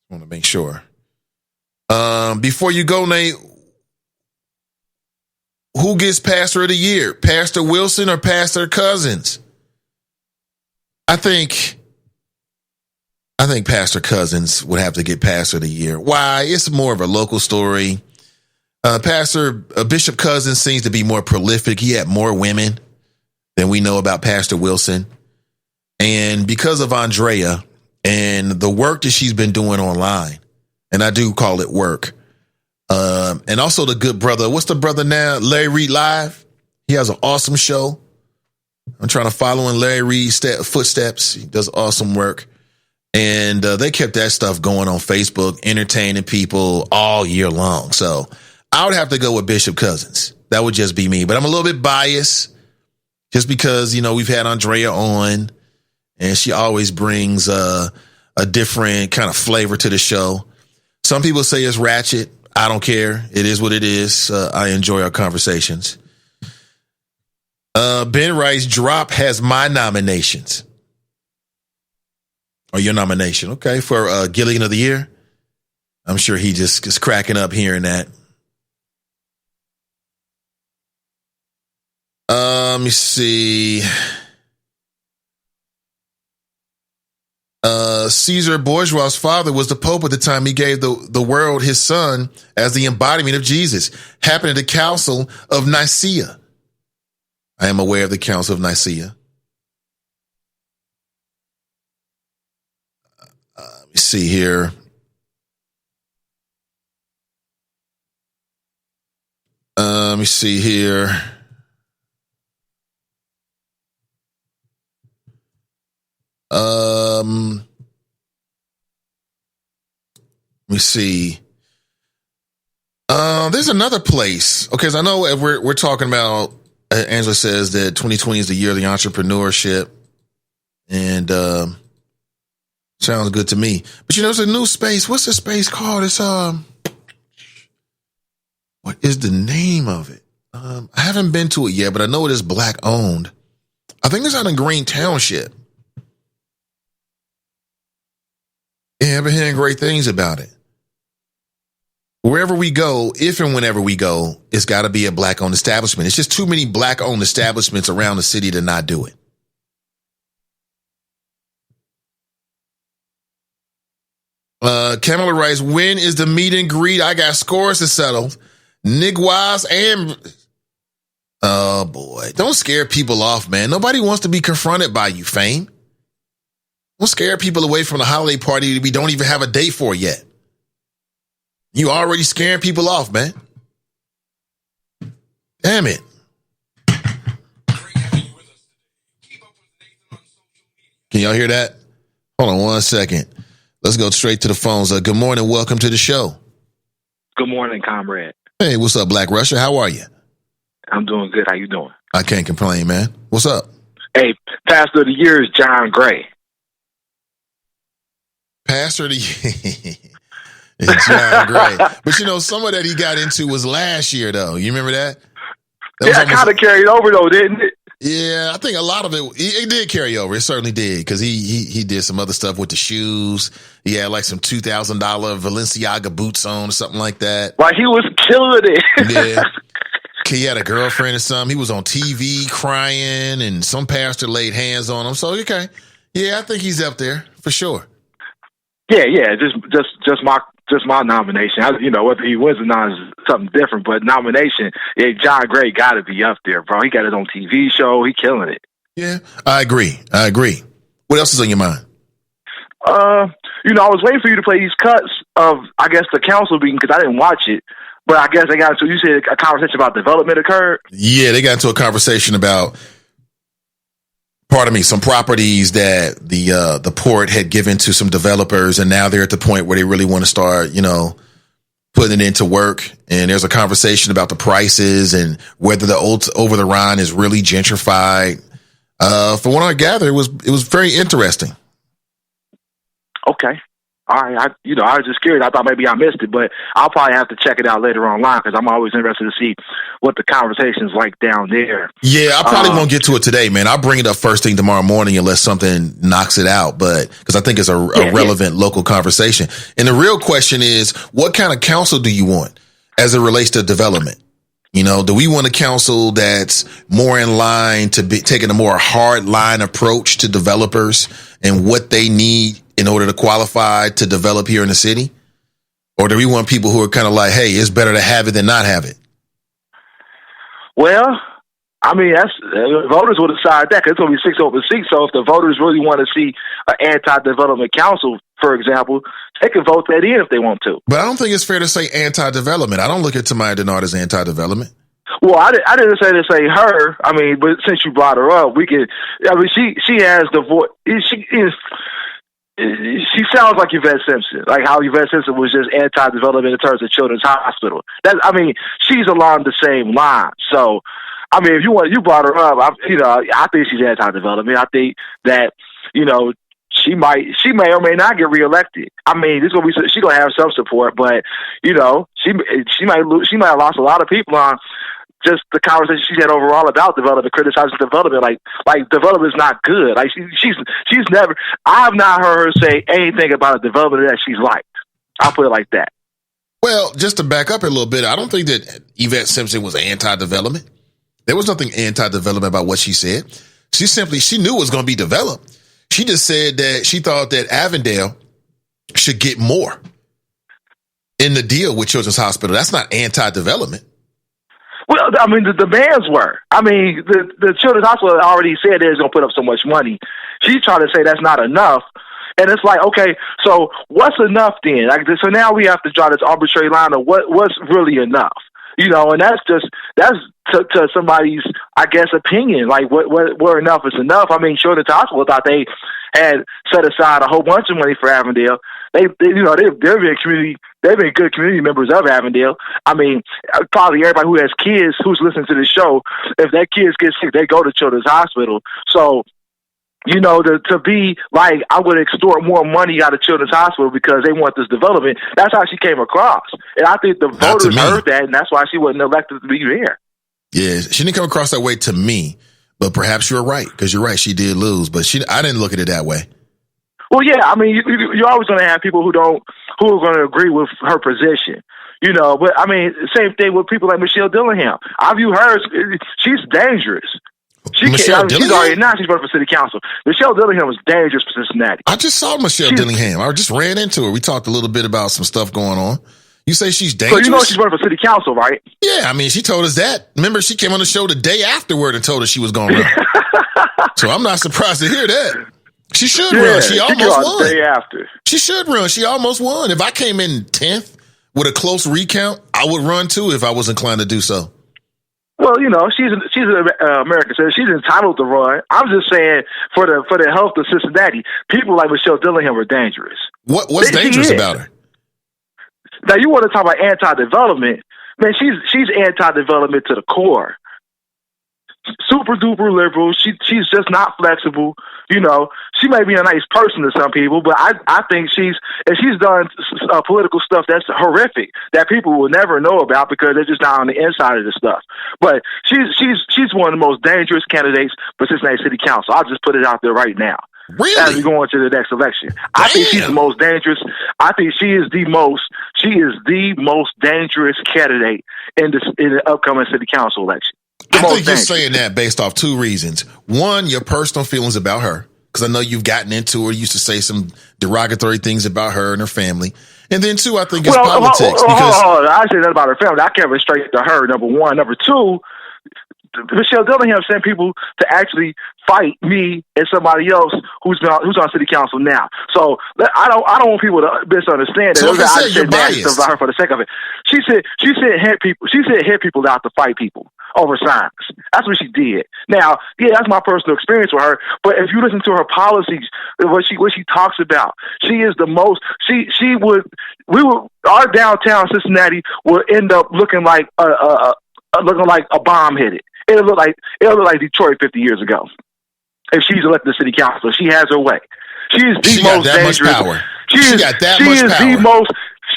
I want to make sure. Before you go, Nate, who gets Pastor of the Year? Pastor Wilson or Pastor Cousins? I think Pastor Cousins would have to get Pastor of the Year. Why? It's more of a local story. Bishop Cousins seems to be more prolific. He had more women than we know about Pastor Wilson. And because of Andrea and the work that she's been doing online, and I do call it work, and also the good brother, what's the brother now? Larry Reed Live. He has an awesome show. I'm trying to follow in Larry Reed's footsteps. He does awesome work. And they kept that stuff going on Facebook, entertaining people all year long. So I would have to go with Bishop Cousins. That would just be me. But I'm a little bit biased just because, we've had Andrea on and she always brings a different kind of flavor to the show. Some people say it's ratchet. I don't care. It is what it is. I enjoy our conversations. Ben writes, Drop has my nominations. Or your nomination. Okay. For Gilligan of the Year. I'm sure he just is cracking up hearing that. Let me see. Caesar Borgia's father was the Pope at the time he gave the world his son as the embodiment of Jesus. Happened at the Council of Nicaea. I am aware of the Council of Nicaea. Let me see here. Let me see here. Let me see. There's another place. Okay, so I know we're talking about. Angela says that 2020 is the year of the entrepreneurship, and sounds good to me. But there's a new space. What's the space called? It's what is the name of it? I haven't been to it yet, but I know it is Black owned. I think it's out in Green Township. Yeah, I've been hearing great things about it. Wherever we go, if and whenever we go, it's got to be a Black-owned establishment. It's just too many Black-owned establishments around the city to not do it. Kamala writes, when is the meet and greet? I got scores to settle. Nigwas and... Oh, boy. Don't scare people off, man. Nobody wants to be confronted by you, Fame. Don't scare people away from the holiday party that we don't even have a date for yet. You already scaring people off, man. Damn it. Can y'all hear that? Hold on 1 second. Let's go straight to the phones. Good morning. Welcome to the show. Good morning, comrade. Hey, what's up, Black Russia? How are you? I'm doing good. How you doing? I can't complain, man. What's up? Hey, Pastor of the Year is John Gray. Pastor of the Year. It's John Gray. But some of that he got into was last year, though. You remember that? That kind of carried over, though, didn't it? Yeah, I think a lot of it did carry over. It certainly did, because he did some other stuff with the shoes. He had like some $2,000 Balenciaga boots on or something like that. Right, he was killing it. Yeah. He had a girlfriend or something. He was on TV crying, and some pastor laid hands on him. So, okay. Yeah, I think he's up there for sure. Yeah, just my nomination. Whether he wins or not is something different, but nomination, yeah, John Gray got to be up there, bro. He got his own TV show. He killing it. Yeah, I agree. What else is on your mind? I was waiting for you to play these cuts of, I guess, the council meeting because I didn't watch it, but I guess they got into, you said a conversation about development occurred? Yeah, they got into a conversation about, some properties that the port had given to some developers, and now they're at the point where they really want to start, putting it into work. And there's a conversation about the prices and whether the old over the Rhine is really gentrified. From what I gather, it was very interesting. Okay. All right, I was just curious. I thought maybe I missed it, but I'll probably have to check it out later online because I'm always interested to see what the conversation's like down there. Yeah, I probably won't get to it today, man. I'll bring it up first thing tomorrow morning unless something knocks it out, but because I think it's a relevant local conversation. And the real question is, what kind of counsel do you want as it relates to development? Do we want a council that's more in line to be taking a more hard line approach to developers and what they need in order to qualify to develop here in the city? Or do we want people who are kind of like, hey, it's better to have it than not have it? Well, I mean, voters will decide that because it's going to be 6 open seats. So if the voters really want to see an anti-development council, for example, they can vote that in if they want to. But I don't think it's fair to say anti-development. I don't look at Tamaya Denard as anti-development. Well, I didn't say to say her. I mean, but since you brought her up, we could. I mean, she has the voice. She sounds like Yvette Simpson, like how Yvette Simpson was just anti-development in terms of Children's Hospital. She's along the same line. So, I mean, if you brought her up, I think she's anti-development. I think that, she may or may not get reelected. I mean, she's gonna have some support, but she might have lost a lot of people on just the conversation she had overall about development, criticizing development, like development is not good. Like she's never. I have not heard her say anything about a development that she's liked. I'll put it like that. Well, just to back up a little bit, I don't think that Yvette Simpson was anti-development. There was nothing anti-development about what she said. She knew it was going to be developed. She just said that she thought that Avondale should get more in the deal with Children's Hospital. That's not anti-development. Well, I mean, the demands were. I mean, the Children's Hospital already said they're going to put up so much money. She's trying to say that's not enough. And it's like, okay, so what's enough then? So now we have to draw this arbitrary line of what's really enough. And that's to somebody's, I guess, opinion. Like, where enough is enough. I mean, Children's Hospital thought they had set aside a whole bunch of money for Avondale. They've been good community members of Avondale. I mean, probably everybody who has kids who's listening to this show, if their kids get sick, they go to Children's Hospital. So, to be like, I would extort more money out of Children's Hospital because they want this development. That's how she came across. And I think the voters heard that, and that's why she wasn't elected to be here. Yeah, she didn't come across that way to me, but perhaps you're right, because you're right, she did lose, but I didn't look at it that way. Well, yeah, I mean, you're always going to have people who are going to agree with her position, But I mean, same thing with people like Michelle Dillingham. I view her; she's dangerous. She's already announced she's running for city council. Michelle Dillingham was dangerous for Cincinnati. I just saw Michelle Dillingham. I just ran into her. We talked a little bit about some stuff going on. You say she's dangerous? So she's running for city council, right? Yeah, I mean, she told us that. Remember, she came on the show the day afterward and told us she was going to run. So I'm not surprised to hear that. She should run. She almost won. The day after. She should run. She almost won. If I came in 10th with a close recount, I would run too if I was inclined to do so. Well, she's an American citizen. She's entitled to run. I'm just saying for the health of Cincinnati, people like Michelle Dillingham are dangerous. What's dangerous about her? Now you want to talk about anti-development? Man, she's anti-development to the core. Super duper liberal. She's just not flexible. She may be a nice person to some people, but I think she's done political stuff that's horrific that people will never know about because they're just not on the inside of the stuff. But she's one of the most dangerous candidates for Cincinnati City Council. I'll just put it out there right now. Really? As we go into the next election, I think she's the most dangerous. I think she is the most dangerous candidate in the upcoming city council election. I think you're saying that based off two reasons. One, your personal feelings about her, because I know you've gotten into her, used to say some derogatory things about her and her family. And then two, I think it's politics. I say that about her family. I can't restrict to her, number one. Number two, Michelle Dillingham sent people to actually fight me and somebody else who's on city council now. So I don't want people to misunderstand that. So I said that stuff about her for the sake of it. She said hit people out to fight people over signs. That's what she did. Now, yeah, that's my personal experience with her. But if you listen to her policies, what she talks about, she is the most. Our downtown Cincinnati would end up looking like a bomb hit it. It'll look like Detroit 50 years ago. If she's elected to city council, she has her way. She is the most dangerous. She got that much is power. the most.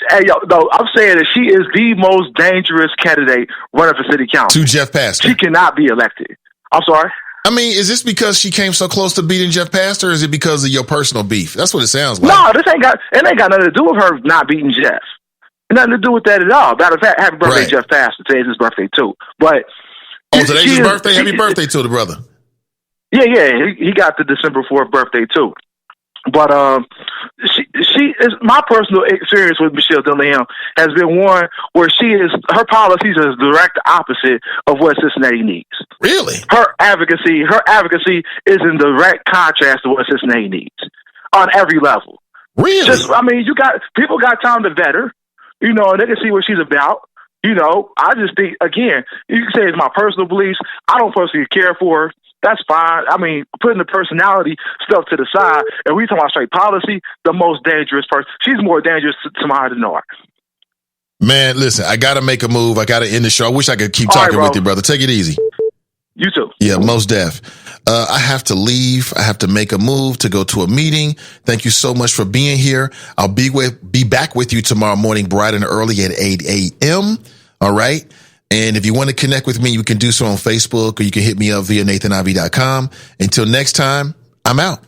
Hey, yo, no, I'm saying that she is the most dangerous candidate running for city council. To Jeff Pastor. She cannot be elected. I'm sorry. I mean, is this because she came so close to beating Jeff Pastor, or is it because of your personal beef? That's what it sounds like. No, it ain't got nothing to do with her not beating Jeff. Nothing to do with that at all. Matter of fact, happy birthday, Jeff Pastor. Today's his birthday too. But today's his birthday. Happy birthday to the brother. Yeah, he got the December 4th birthday too. But she is, my personal experience with Michelle Dillingham has been one where her policies is direct opposite of what Cincinnati needs. Really? Her advocacy is in direct contrast to what Cincinnati needs on every level. Really? People got time to vet her, and they can see what she's about. I just think, again, you can say it's my personal beliefs. I don't personally care for her. That's fine. I mean, putting the personality stuff to the side, and we talking about straight policy, the most dangerous person. She's more dangerous to my than Nard. Man, listen, I got to make a move. I got to end the show. I wish I could keep talking with you, brother. Take it easy. You too. Yeah, most def. I have to leave. I have to make a move to go to a meeting. Thank you so much for being here. I'll be back with you tomorrow morning, bright and early at 8 a.m. All right. And if you want to connect with me, you can do so on Facebook, or you can hit me up via nathaniv.com. Until next time, I'm out.